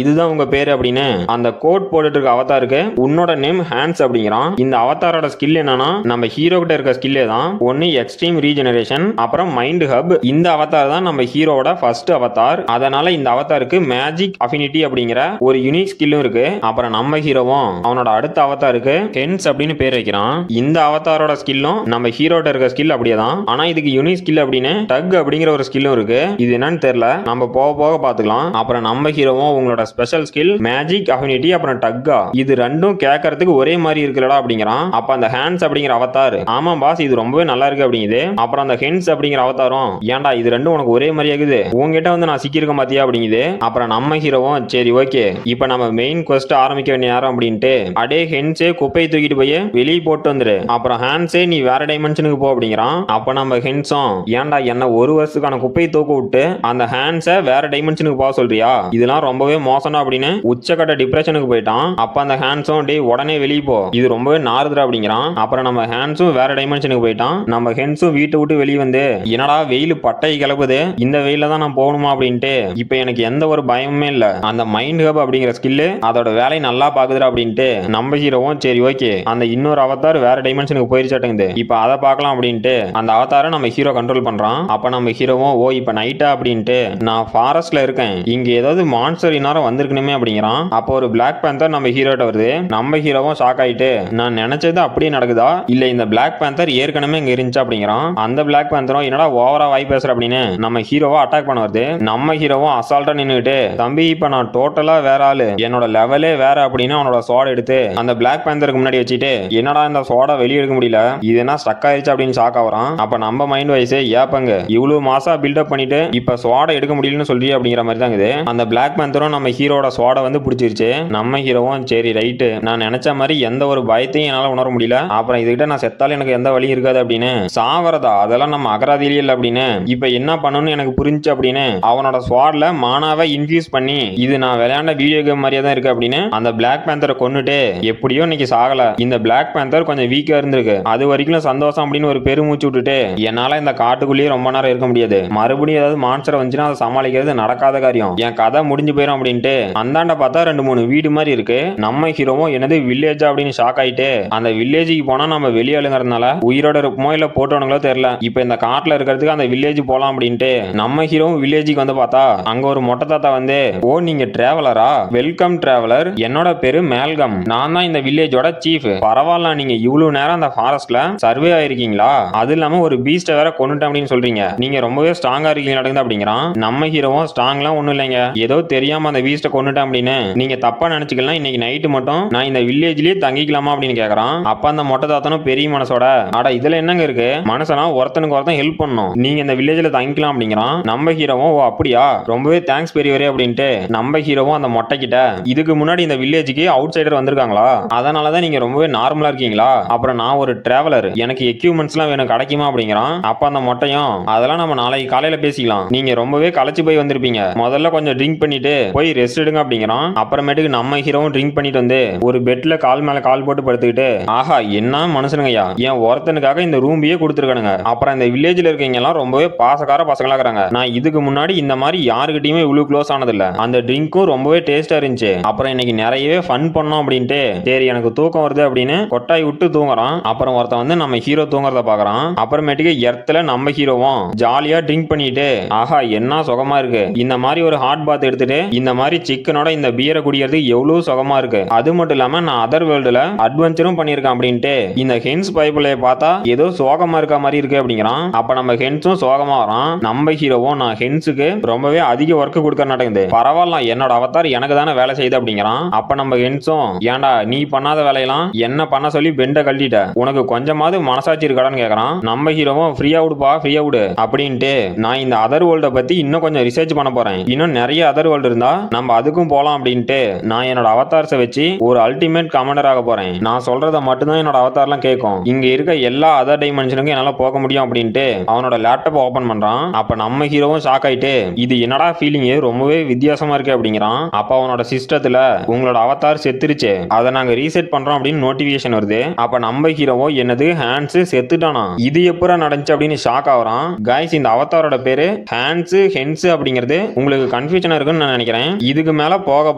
இதுதான் உங்க பேரு அப்படின்னு அந்த கோட் போட்டுட்டு இருக்க அவதாருக்கு உன்னோட நேம் ஹேண்ட்ஸ் அப்படிங்கிறான். இந்த அவதாரோட ஸ்கில் என்னன்னா நம்ம ஹீரோ கிட்ட இருக்க ஸ்கில்லே தான். ஒன்னு எக்ஸ்ட்ரீம் ரீஜெனரேஷன் அப்புறம் மைண்ட் ஹப். இந்த அவதார் தான் நம்ம ஹீரோவோட ஃபர்ஸ்ட் அவதார், அதனால இந்த அவதாருக்கு மேஜிக் அஃபினிட்டி அப்படிங்கிற ஒரு யூனிக் ஸ்கில்லும் இருக்கு. அப்புறம் நம்ம ஹீரோவும் அவனோட அடுத்த அவதாருக்கு ஹென்ஸ் அப்படின்னு பேர் வைக்கிறான். இந்த அவதாரோட ஸ்கில்லும் நம்ம ஹீரோட்ட இருக்க ஸ்கில் அப்படியே தான், ஆனா இதுக்கு யூனிக் ஸ்கில் அப்படின்னு டக் அப்படிங்கிற ஒரு ஸ்கில்லும் இருக்கு. இது என்னன்னு தெரியல, நம்ம போக போக பாத்துக்கலாம். அப்புறம் நம்ம ஹீரோவும் உங்களோட ஸ்பெஷல் ஸ்கில் மேஜிக் அஃபினிட்டி அப்புறம் டக்கா, இது ரெண்டும் கேட்கறதுக்கு ஒரே மாதிரி இருக்குல்லடா அப்படிங்கிறான். அப்ப அந்த ஹேண்ட்ஸ் அப்படிங்கிற அவதார் ஆமா பாஸ் இது ரொம்பவே நல்லா இருக்கு அப்படிங்குது. அப்புறம் அந்த ஹென்ஸ் அப்படிங்கிற அவதாரம் ஏன்டா இது ரெண்டும் உனக்கு ஒரே மாதிரி ஆகுது, உங்ககிட்ட வந்து நான் சிக்கிருக்க மாத்தியா அப்படிங்குது. அப்புறம் நம்ம ஹீரோவும் சரி ஓகே இப்ப நம்ம மெயின் குவெஸ்ட் ஆரம்பிக்க வேண்டிய நேரம் அப்படின்ட்டு அடே ஹென்ஸே குப்பையை தூக்கிட்டு போய் வெளியே போட்டு வந்துரு, அப்புறம் ஹேண்ட்ஸே நீ வேற டைமென்ஷனுக்கு போ அப்படிங்கிறான். அப்ப நம்ம ஹென்ஸும் ஏன்டா என்ன 1 வருஷத்துக்கான குப்பையை தூக்க விட்டு அந்த ஹேண்ட்ஸை வேற டைமென்ஷனுக்கு போக சொல்றியா, இதெல்லாம் ரொம்பவே மோசம் அப்படின்னு உச்சக்கட்ட டிப்ரெஷனுக்கு போயிட்டான். அப்ப அந்த ஹேண்ட்ஸும் டே உடனே வெளியே போ இது ரொம்பவே நாறுதுரா அப்படிங்கிறான். அப்புறம் நம்ம ஹேண்ட்ஸும் வேற டைமென்ஷனுக்கு போயிட்டான். நம்ம ஹென்ஸும் வீட்டை விட்டு வெளியே வந்து என்னடா வெயில் பட்டை கிளப்புது, இந்த வெயில தான் நான் போகணுமா அப்படின்ட்டு இப்ப எனக்கு எந்த ஒரு பயமுமே இல்ல, அந்த மைண்ட் ஹப் அப்படிங்கிற ஸ்கில் அதோட வேலையை நல்லா பாக்குதுடா அப்படின்ட்டு நம்ம ஹீரோவும் சரி ஓகே அந்த இன்னொரு அவதார் வேற டைமென்ஷனுக்கு போயிருச்சாட்டுங்குது, இப்ப அதை பார்க்கலாம் அப்படின்ட்டு அந்த அவதாரை நம்ம ஹீரோ கண்ட்ரோல் பண்றான். அப்ப நம்ம ஹீரோவும் ஓ இப்ப நைட்டா அப்படின்ட்டு நான் ஃபாரஸ்ட்ல இருக்கேன், இங்க ஏதாவது மான்ஸ்டர் இன்னாரம் வந்திருக்கணுமே அப்படிங்கிறான். அப்போ ஒரு பிளாக் பேந்தர் நம்ம ஹீரோட்ட வருது. நம்ம ஹீரோவும் ஷாக் ஆயிட்டு நான் நினைச்சது அப்படியே நடக்குதா இல்ல இந்த பிளாக் பேந்தர் ஏற்கனவே இங்க இருந்துச்சு அப்படிங்கிறான். அந்த பிளாக் பேந்தரும் என்னடா ஓவரா வாய் பேசுற அப்படின்னு நம்ம ஹீரோவா அட்டாக் பண்ண வருது. நம்ம ஹீரோவும் அசால்ட்டா நின்னுட்டு தம்பி இப்ப நான் டோட்டலா வேற ஆளு, என்னோட லெவலே வேற அப்படின்னு அவனோட சோட எடுத்து அந்த பிளாக் பேந்தருக்கு முன்னாடி வச்சுட்டு என்னடா இந்த சோடா வெளியே எடுக்க முடியல இது என்ன ஸ்டக் ஆயிடுச்சு அப்படின்னு ஷாக் ஆகுறான். அப்ப நம்ம மைண்ட் வைஸ் ஏப்பங்க இவ்வளவு மாசா பில்டப் பண்ணிட்டு இப்ப சோடா எடுக்க முடியலன்னு சொல்லி அப்படிங்கிற மாதிரி தான் இருக்குது. அந்த பிளாக் பேந்தரும் நம்ம ஹீரோட சோடா வந்து பிடிச்சிருச்சு. நம்ம ஹீரோவும் சரி ரைட்டு நான் நினைச்ச மாதிரி எந்த ஒரு பயத்தையும் என்னால உணர முடியல, அப்புறம் இதுகிட்ட நான் செத்தாலும் எனக்கு எந்த வழி இருக்காது அப்படின்னு சாவறதா அதெல்லாம் நம்ம அகராதியிலே இல்லை அப்படின்னு இப்ப என்ன பண்ணணும்னு எனக்கு புரிஞ்சு அப்படின்னு அவனோட ஸ்வாட்ல மானாவை இன்ஃபியூஸ் பண்ணி இது நான் விளையாண்ட வீடியோ கேம் மாதிரியே தான் இருக்கு அப்படின்னு அந்த பிளாக் பேந்தரை கொன்னுட்டு எப்படியோ இன்னைக்கு சாகல. இந்த பிளாக் பேந்தர் கொஞ்சம் வீக்கா இருந்திருக்கு, அது வரைக்கும் சந்தோஷம் அப்படின்னு ஒரு பெருமூச்சு விட்டுட்டு என்னால இந்த காட்டுக்குள்ளேயே ரொம்ப நேரம் இருக்க முடியாது, மறுபடியும் ஏதாவது மான்ஸ்டர் வந்துச்சுன்னா அதை சமாளிக்கிறது நடக்காத காரியம், என் கதை முடிஞ்சு போயிடும் அப்படின்ட்டு அந்தாண்ட பார்த்தா 2-3 வீடு மாதிரி இருக்கு. நம்ம ஹீரோவும் என்னது வில்லேஜா அப்படின்னு ஷாக் ஆயிட்டு அந்த வில்லேஜுக்கு போனா நம்ம வெளியாளுங்கிறதுனால உயிரோட இருப்போமோ இல்ல போட்டோனுங்களோ தெரியல, இப்ப இந்த காட்டுல இருக்கிறதுக்கு அந்த வில்லேஜ் போலாம் அப்படின்ட்டு நம்ம ஹீரோவும் வில்லேஜுக்கு வந்து பார்த்தா அங்க ஒரு மொட்டை தாத்தா வந்து ஓ நீங்க டிராவலரா, வெல்கம் டிராவலர், என்னோட பேரு மேல்கம், நான் தான் இந்த வில்லேஜோட சீஃப், பரவாயில்ல நீங்க இவ்வளவு நேரம் அந்த ஃபாரஸ்ட்ல சர்வே ஆயிருக்கீங்களா, அது இல்லாம ஒரு பீஸ்ட வேற கொண்டுட்டேன் அப்படின்னு சொல்றீங்க, நீங்க ரொம்பவே ஸ்ட்ராங்கா இருக்கீங்க அப்படிங்கிறான். நம்ம ஹீரோவும் ஸ்ட்ராங்லாம் ஒண்ணும் இல்லைங்க ஏதோ தெரியாம அந்த பீஸ்ட கொண்டுட்டேன் அப்படின்னு நீங்க தப்பா நினைச்சுக்கலாம், இன்னைக்கு நைட்டு மட்டும் நான் இந்த வில்லேஜ்லயே தங்கிக்கலாமா அப்படின்னு கேக்குறான். அப்ப அந்த மொட்டை தாத்தனும் பெரிய மனசோட அட இதுல என்னங்க இருக்கு, மனசனா ஒருத்தனுக்கு ஒருத்தன் ஹெல்ப் பண்ணும், நீங்க இந்த வில்லேஜ்ல தங்கிக்கலாம் அப்படிங்கிறான். நம்ம ஹீரோவும் ஓ அப்படியா ரொம்பவே தேங்க்ஸ் பெரியவரே அப்படின்ட்டு நம்ம ஹீரோவும் அந்த மொட்டை கிட்ட இதுக்கு முன்னாடி இந்த வில்லேஜுக்கு அவுட் சைடர் வந்திருக்காங்களா, அதனாலதான் நீங்க ரொம்பவே நார்மலா இருக்கீங்களா, அப்புறம் நான் ஒரு டிராவலர் எனக்கு எக்யூப்மெண்ட்ஸ் எல்லாம் வேணும் கிடைக்குமா அப்படிங்கிறான். அப்ப அந்த மொட்டையும் அதெல்லாம் நம்ம நாளைக்கு காலையில பேசிக்கலாம், நீங்க ரொம்பவே களைச்சு போய் வந்திருப்பீங்க, முதல்ல கொஞ்சம் ட்ரிங்க் பண்ணிட்டு போய் ரெஸ்ட் எடுங்க அப்படிங்கிறான். அப்புறமேட்டுக்கு நம்ம ஹீரோவும் ட்ரிங்க் பண்ணிட்டு வந்து ஒரு பெட்ல கால் மேல கால் போட்டு படுத்துக்கிட்டு ஆஹா என்ன மனுஷனுங்கய்யா என் ஒருத்தனுக்காக இந்த ரூம்பையே கொடுத்துருக்கானுங்க. அப்புறம் இந்த வில்லேஜ்ல இருக்கீங்க எல்லாம் ரொம்பவே பாசக்கார பசங்களா இருக்காங்க. நான் இதுக்கு முன்னாடி இந்த மாதிரி யாருக்கிட்டயுமே இவ்வளவு க்ளோஸ் ஆனது இல்ல. அந்த ட்ரிங்க்கும் ரொம்பவே டேஸ்டா இருந்துச்சு. அப்புறம் இன்னைக்கு நிறையவே ஃபன் பண்ணோம் அப்படின்ட்டு சரி எனக்கு தூக்கம் வருது அப்படின்னு கொட்டாய் விட்டு தூங்குறான். அப்புறம் ஒருத்தன் வந்து நம்ம ஹீரோ தூங்குறத பாக்குறான். அப்புறமேட்டுக்கு எர்த்துல நம்ம ஹீரோவும் ஜாலியா ட்ரிங்க் பண்ணிட்டு ஆஹா என்ன சுகமா இருக்கு. இந்த மாதிரி ஒரு ஹாட் பாத் எடுத்துட்டு இந்த மாதிரி சிக்கனோட இந்த பியரை குடிக்கிறது எவ்வளவு சுகமா இருக்கு. அது மட்டும் இல்லாம நான் அதர் வேர்ல்டுல அட்வென்ச்சரும் பண்ணிருக்கேன் அப்படின்ட்டு இந்த ஹென்ஸ் பைபிளை பார்த்தா ஏதோ சோகமா இருக்க மாதிரி இருக்கு அப்படிங்கிறான். அப்ப நம்ம ஹென்ஸும் சோகமா வரான். நம்ம ஹீரோவும் நான் ஹென்ஸுக்கு ரொம்பவே அதிக ஒர்க் கொடுக்க நடக்குது, பரவாயில்ல என்னோட அவதார் எனக்கு தானே வேலை செய்யுது அப்படிங்கிறான். அப்ப நம்ம ஹென்ஸும் ஏன்டா நீ பண்ணாத வேலையெல்லாம் என்ன பண்ண சொல்லி பெண்ட கழட்டிட்ட, உனக்கு கொஞ்சமாவது மனசாட்சி இருக்காடான்னு கேக்குறான். நம்ம ஹீரோவும் ஃப்ரீயா விடுப்பா ஃப்ரீயா விடு அப்படின்ட்டு நான் இந்த அதர் வேர்ல்ட பத்தி இன்னும் கொஞ்சம் ரிசர்ச் பண்ண போறேன், இன்னும் நிறைய அதர் வேர்ல்டு இருந்தா நம்ம அதுக்கும் போலாம் அப்படின்ட்டு நான் என்னோட அவதார்ஸை வச்சு ஒரு அல்டிமேட் கமாண்டர் ஆக போறேன். நான் சொல்றத மட்டும்தான் என்னோட அவதார்லாம் கேட்கும். இங்க இருக்க எல்லா அதர் டைமென்ஷனுக்கும் என்னால போக முடியும் அப்படின்ட்டு அவனோட லேப்டாப் ஓபன் பண்றான். அப்ப நம்ம ஹீரோவும் ஷாக் ஆயிட்டு இது என்னடா ஃபீலிங் ரொம்பவே வித்தியாசமா இருக்கு அப்படிங்கிறான். அப்ப அவனோட சிஸ்டத்துல உங்களோட அவதார் செத்துருச்சு, அதை நாங்க ரீசெட் பண்றோம் அப்படின்னு நோட்டிபிகேஷன் வருது. அப்ப நம்ம ஹீரோவோ என்னது ஹான்ஸ் செத்துட்டானா, இது எப்பரா நடந்துச்சு அப்படின்னு ஷாக் ஆகுறான். கைஸ் இந்த அவதாரோட பேரு ஹான்ஸ் ஹென்ஸ் அப்படிங்கிறது உங்களுக்கு கன்ஃபியூஷனா இருக்குன்னு நான் நினைக்கிறேன். இதுக்கு மேல போக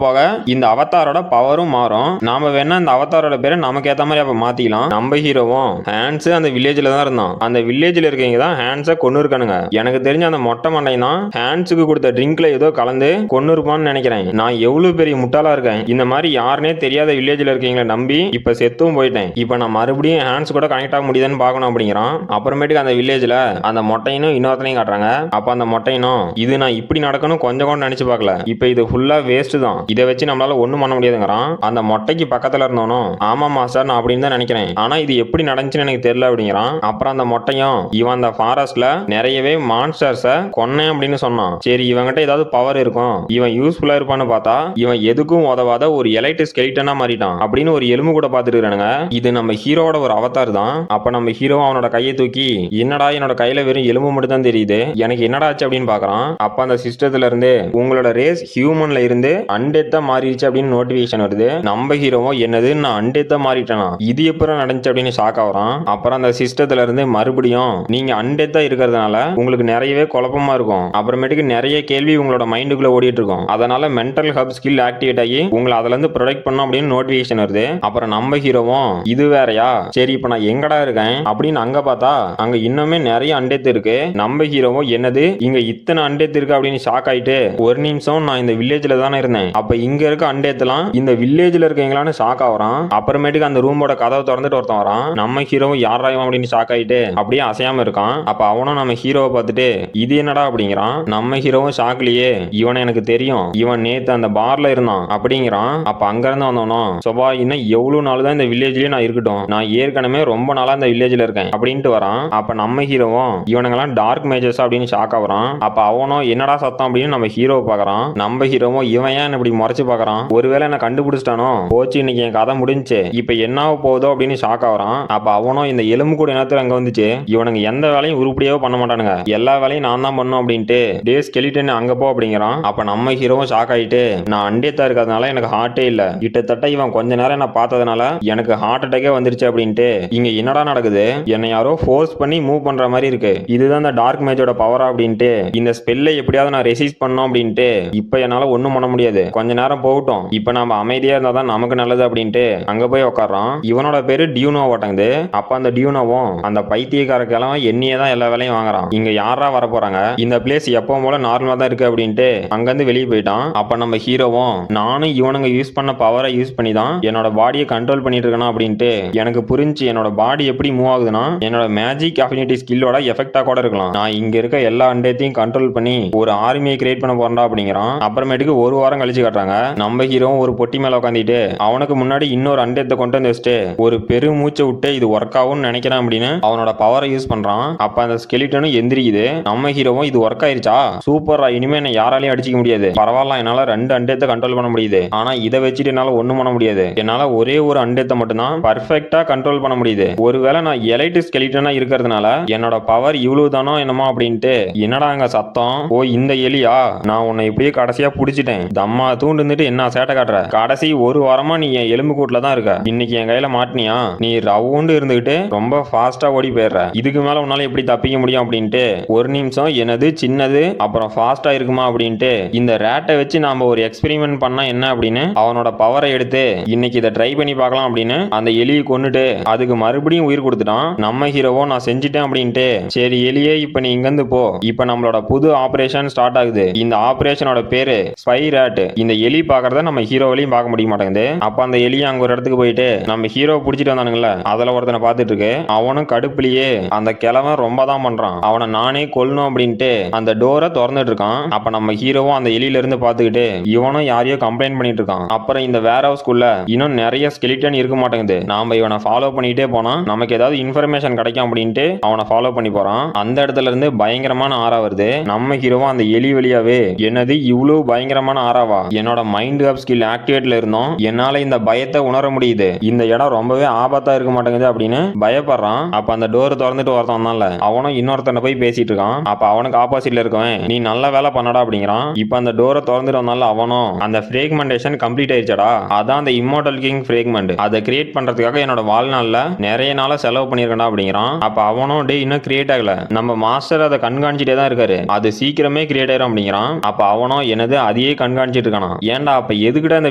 போக இந்த அவதாரோட பவரும் மாறும். நாம வேணா இந்த அவதாரோட பேரை நமக்கு ஏத்த மாதிரி அப்ப மாத்திக்கலாம். நம்ம ஹீரோவும் ஹான்ஸ் அந்த வில்லேஜ்ல தான் இருந்தான். அந்த வில்லேஜ்ல இருக்கீங்க தான் ஹான்ஸை கொண்டு இருக்கானுங்க. எனக்கு தெரிஞ்ச அந்த மொட்டை மண்டை தான் ஹான்ஸுக்கு கொடுத்த ட்ரிங்க்ல ஏதோ கலந்து கொண்டு இருப்பான்னு நினைக்கிறேன். நான் எவ்வளவு பெரிய முட்டாளா இருக்கேன், இந்த மாதிரி யாருனே தெரியாத வில்லேஜ்ல இருக்கீங்களா நம்பி இப்ப செத்தும் போயிட்டேன். இப்ப நான் மறுபடியும் ஹான்ஸ் கூட கனெக்ட் ஆக முடியுதுன்னு பார்க்கணும் அப்படிங்கிறான். அப்புறமேட்டுக்கு அந்த வில்லேஜ்ல அந்த மொட்டையினும் இன்னொருத்தனையும் காட்டுறாங்க. அப்ப அந்த மொட்டையினும் இது நான் இப்படி நடக்கணும் கொஞ்சம் கூட நினைச்சு பார்க்கல, இப்ப இது ஃபுல்லா வேஸ்ட் தான், இதை வச்சு நம்மளால ஒண்ணும் பண்ண முடியாதுங்கிறான். அந்த மொட்டைக்கு பக்கத்துல இருந்தவனும் ஆமா மாஸ்டர் நான் அப்படின்னு தான் நினைக்கிறேன், ஆனா இது எப்படி நடந்துச்சுன்னு எனக்கு தெரியல அப்படிங்கிறான். அப்புறம் அந்த மொட்டையும் இவன் அந்த ஃபாரஸ்ட்ல நிறையவே மான்ஸ்டர்ஸை கொன்னேன் அப்படின்னு சொன்னான். சரி இவங்கிட்ட ஏதாவது பவர் இருக்கும், இவன் யூஸ்ஃபுல்லா இருப்பான்னு பார்த்தா இவன் எதுக்கும் உதவாத ஒரு எலைட் ஸ்கெலிட்டனா மாறிட்டான் அப்படின்னு ஒரு எலும்பு கூட பார்த்துட்டு இருக்கானுங்க. இது நம்ம ஹீரோவோட ஒரு அவதார் தான். அப்ப நம்ம ஹீரோ அவனோட கையை தூக்கி என்னடா என்னோட கையில வெறும் எலும்பு மட்டும் தான் தெரியுது, எனக்கு என்னடா ஆச்சு அப்படின்னு பாக்குறான். அப்ப அந்த சிஸ்டத்துல இருந்து உங்களோட ரேஸ் ஹியூமன்ல இருந்து அன்டெத்தா மாறிடுச்சு அப்படின்னு நோட்டிபிகேஷன் வருது. நம்ம ஹீரோவும் என்னது நான் அன்டெத்தா மாறிட்டேனா, இது எப்பறம் நடந்துச்சு அப்படின்னு ஷாக் ஆகுறான். அப்புறம் அந்த சிஸ்டத்துல இருந்து மறுபடியும் நீங்க அன்டெத்தா இருக்கிறதுனால உங்களுக்கு நிறையவே குழப்பமா இருக்கும், அப்புறமேட்டுக்கு நிறைய கேள்வி உங்களோட மைண்டுக்குள்ள ஓடிட்டு இருக்கும், அதனால மென்டல் ஹப் ஸ்கில் ஆக்டிவேட் ஆகி உங்களை அதுல இருந்து ப்ரொடெக்ட் பண்ணும் அப்படின்னு நோட்டிபிகேஷன் வருது. அப்புறம் நம்ம ஹீரோவும் இது வேறயா, சரி இப்ப நான் எங்கடா இருக்கேன் அப்படின்னு அங்க பார்த்தா அங்க இன்னுமே நிறைய அண்டெத்து இருக்கு. நம்ம ஹீரோவும் என்னது இங்க இத்தனை அண்டெத்து இருக்கு அப்படின்னு ஷாக் ஆயிட்டு ஒரு நிமிஷம் நான் இந்த வில்லேஜ்ல தானே இருந்தேன், அப்ப இங்க இருக்க அண்டெத்துலாம் இந்த வில்லேஜ்ல இருக்கீங்களான்னு ஷாக் ஆகுறான். அப்புறமேட்டுக்கு அந்த ரூமோட கதவை திறந்துட்டு ஒருத்தன் வரான். நம்ம ஹீரோவும் யாராயும் அப்படின்னு ஷாக் ஆயிட்டு அப்படியே அசையாம இருக்கான். அப்ப அவனும் நம்ம ஹீரோவை பார்த்துட்டு இது என்னடா அப்படிங்கிறான். நம்ம ஹீரோவும் ஷாக்லயே இவனை எனக்கு தெரியும், இவன் நேத்து அந்த பார்ல இருந்தான் அப்படிங்கிறான். அப்ப அங்க இருந்து வந்தவனும் சோபா இன்னும் எவ்வளவு நாள் தான் இந்த வில்லேஜ்லயே நான் இருக்கட்டும், நான் ஏற்கனவே ரொம்ப நாளா இந்த வில்லேஜ்ல இருக்கேன் அப்படின்ட்டு வரான். அப்ப நம்ம ஹீரோவும் இவனுங்கெல்லாம் டார்க் மேஜர்ஸ் அப்படின்னு ஷாக் ஆகுறான். அப்ப அவனும் என்னடா சத்தம் அப்படின்னு நம்ம ஹீரோவை பாக்குறான். நம்ம ஹீரோவும் இவன் ஏன் இப்படி முறைச்சு பாக்குறான், ஒருவேளை என்ன கண்டுபிடிச்சிட்டானோ போச்சு இன்னைக்கு என் கதை முடிஞ்சு இப்ப என்ன போதோ அப்படின்னு ஷாக் ஆகுறான். அப்ப அவனும் இந்த எலும்பு கூட என்னத்துல அங்க வந்துச்சு, இவனுங்க எந்த வேலையும் உருப்படியாவோ பண்ண மாட்டானுங்க, எல்லா வேலையும் நான் தான் பண்ணும் அப்படின்ட்டு டே ஸ்கெலிட்டன் அங்க போ அப்படிங்கிறான். அப்ப நம்ம ஹீரோவும் ஷாக் ஆயிட்டு நான் அண்டேத்தா இருக்கிறதுனால எனக்கு ஹார்ட்டே இல்ல, கிட்டத்தட்ட இவன் கொஞ்ச நேரம் என்ன பார்த்ததுனால எனக்கு ஹார்ட் அட்டாக்கே வந்துருச்சு அப்படின்ட்டு இங்க என்னடா நடக்குது, என்னை யாரோ ஃபோர்ஸ் பண்ணி மூவ் பண்ற மாதிரி இருக்கு, இதுதான் இந்த டார்க் மேஜோட பவரா அப்படின்ட்டு இந்த ஸ்பெல்லை எப்படியாவது நான் ரெசிஸ்ட் பண்ணோம் அப்படின்ட்டு இப்ப என்னால ஒண்ணும் பண்ண முடியாது, கொஞ்ச நேரம் போகட்டும், இப்ப நாம அமைதியா இருந்தா தான் நமக்கு நல்லது அப்படின்ட்டு அங்க போய் உட்கார்றான். இவனோட பேரு டியூனோ ஓட்டங்குது. அப்ப அந்த டியூனோவும் அந்த பைத்தியக்கார கிழமை என்னையே தான் எல்லா வேலையும் வாங்குறான், இங்க யாரா வர போறாங்க, இந்த பிளேஸ் எப்பவும் போல நார்மலா தான் இருக்கு அப்படின்ட்டு அங்கிருந்து வெளியே போயிட்டான். அப்ப நம்ம ஹீரோவும் நானும் இவனுங்க யூஸ் பண்ண பவரை யூஸ் பண்ணி தான் என்னோட பாடியை கண்ட்ரோல் பண்ணிட்டு இருக்கணும் அப்படின்ட்டு எனக்கு புரிஞ்சு என்னோட பாடி எப்படி மூவ் ஆகுதுன்னா என்னோட மேஜிக் அஃபினிட்டி ஸ்கில்லோட எஃபெக்டா கூட இருக்கலாம், நான் இங்க இருக்க எல்லா அண்டத்தையும் கண்ட்ரோல் பண்ணி ஒரு ஆர்மியை கிரியேட் பண்ண போறா அப்படிங்கிறான். அப்புறமேட்டுக்கு ஒரு வாரம் கழிச்சு காட்டுறாங்க. நம்ம ஹீரோவும் ஒரு பொட்டி மேல உட்காந்துட்டு அவனுக்கு முன்னாடி இன்னொரு அண்டத்தை கொண்டு வந்து வச்சுட்டு ஒரு பெரு மூச்சை விட்டு இது ஒர்க் ஆகும்னு நினைக்கிறான் அப்படின்னு அவனோட பவரை யூஸ் பண்றான். அப்ப அந்த ஸ்கெலிட்டனும் எந்திரிக்குது. நம்ம ஹீரோவும் இது ஒர்க் ஆயிருச்சா சூப்பரா, இனிமே என்ன யாராலையும் அடிச்சிக்க முடியாது, பரவாயில்ல என்னால 2 அண்டத்தை கண்ட்ரோல் பண்ண முடியுது, ஆனா இதை வச்சுட்டு என்னால ஒண்ணும் பண்ண முடியாது, என்னால ஒரே ஒரு அண்டத்தை மட்டும் தான் பர்ஃபெக்ட்டா கண்ட்ரோல் பண்ண முடியுது, ஒருவேளை நான் எலைட் ஸ்கெலிட்டனா இருக்கிறதுனால என்னோட பவர் இவ்வளவு தானோ என்னமோ அப்படின்ட்டு என்னடா அங்க சத்தம், ஓ இந்த எலியா, நான் உன்னை இப்படியே கடைசியா புடிச்சிட்டேன், தம்மா தூண்டு என்ன சேட்டை காட்டுற, கடைசி ஒரு வாரமா நீ என் எலும்பு கூட்டுல தான் இருக்க. இன்னைக்கு என் கையில மாட்டினியா, நீ ரவுண்டு இருந்துகிட்டு ரொம்ப ஃபாஸ்டா ஓடி போயிடுற. இதுக்கு மேல உன்னால எப்படி தப்பிக்க முடியும் அப்படின்ட்டு ஒரு நிமிஷம் எனது சின்னது அப்புறம் ஃபாஸ்டா இருக்குமா அப்படின்ட்டு இந்த ரேட்டை வச்சு நாம ஒரு எக்ஸ்பெரிமெண்ட் பண்ணா என்ன அப்படின்னு அவனோட பவரை எடுத்து இன்னைக்கு இதை ட்ரை பண்ணி பார்க்கலாம் அப்படின்னு அந்த எலியை கொன்னுட்டு அதுக்கு மறுபடியும் உயிர் கொடுத்துட்டான். நம்ம ஹீரோவோ நான் செஞ்சுட்டேன் அப்படின்ட்டு சரி எலியே இப்ப நீ இங்கிருந்து போ, இப்ப நம்மளோட புது ஆபரேஷன் ஸ்டார்ட் ஆகுது. இந்த ஆபரேஷனோட பேரு ஸ்பை ரேட். இந்த எலி பாக்குறத நம்ம ஹீரோவிலையும் பார்க்க முடிய மாட்டேங்குது. அப்ப அந்த எலியை அங்க ஒரு இடத்துக்கு போயிட்டு நம்ம ஹீரோ பிடிச்சிட்டு வந்தானுங்களே அதுல ஒருத்தனை பார்த்துட்டு இருக்கு. அவனும் கடுப்புலயே அந்த கிழவன் ரொம்ப தான் பண்றான், அவனை நானே கொல்லணும் அப்படின்ட்டு அந்த டோரை திறந்துட்டு இருக்கான். அப்ப நம்ம ஹீரோவும் அந்த எலியில இருந்து பாத்துக்கிட்டு இவனும் யாரையோ கம்ப்ளைண்ட் பண்ணிட்டு இருக்கான். அப்புறம் இந்த வேர் ஹவுஸ்க்குள்ள இன்னும் நிறைய ஸ்கெலிட்டன் இருக்க மாட்டேங்குது. நாம இவனை ஃபாலோ பண்ணிட்டே போனா நமக்கு ஏதாவது இன்ஃபர்மேஷன் கிடைக்கும் அப்படின்ட்டு அவனை ஃபாலோ பண்ணி போறான். அந்த இடத்துல இருந்து பயங்கரமான ஆறா வருது. நம்ம ஹீரோவும் அந்த எலி வழியாவே என்னது இவ்வளவு பயங்கரமான ஆறாவா, என்னோட மைண்ட் ஆப் ஸ்கில் ஆக்டிவேட்ல இருந்தோம், என்னால இந்த பயத்தை உணர முடியுது, இந்த இடம் ரொம்பவே ஆபத்தா இருக்க மாட்டேங்குது அப்படின்னு பயப்படுறான். அப்ப அந்த டோர் திறந்துட்டு ஒருத்தன் வந்தான்ல அவனும் இன்னொருத்தனை போய் பேசிட்டு இருக்கான். அப்ப அவனுக்கு ஆப்போசிட்ல இருக்கவன் நீ நல்ல வேலை பண்ணடா அப்படிங்கிறான். இப்ப அந்த டோரை திறந்துட்டு வந்தால அவனும் அந்த ஃப்ரேக்மெண்டேஷன் கம்ப்ளீட் ஆயிடுச்சடா, அதான் அந்த இம்மோர்டல் கிங் ஃப்ரேக்மெண்ட், அதை கிரியேட் பண்றதுக்காக என்னோட வாழ்நாள்ல நிறைய நாளா செலவு பண்ணிருக்கா அப்படிங்கிறான். அப்ப அவனும் டே இன்னும் கிரியேட் ஆகல, நம்ம மாஸ்டர் அதை கண்காணிச்சிட்டே தான் இருக்காரு, அது சீக்கிரமே கிரியேட் ஆயிரும் அப்படிங்கிறான். அப்ப அவனும் எனது அதையே கண்காணிச்சிட்டு இருக்கானா. ஏன்டா அப்ப எதுக்கிட்ட அந்த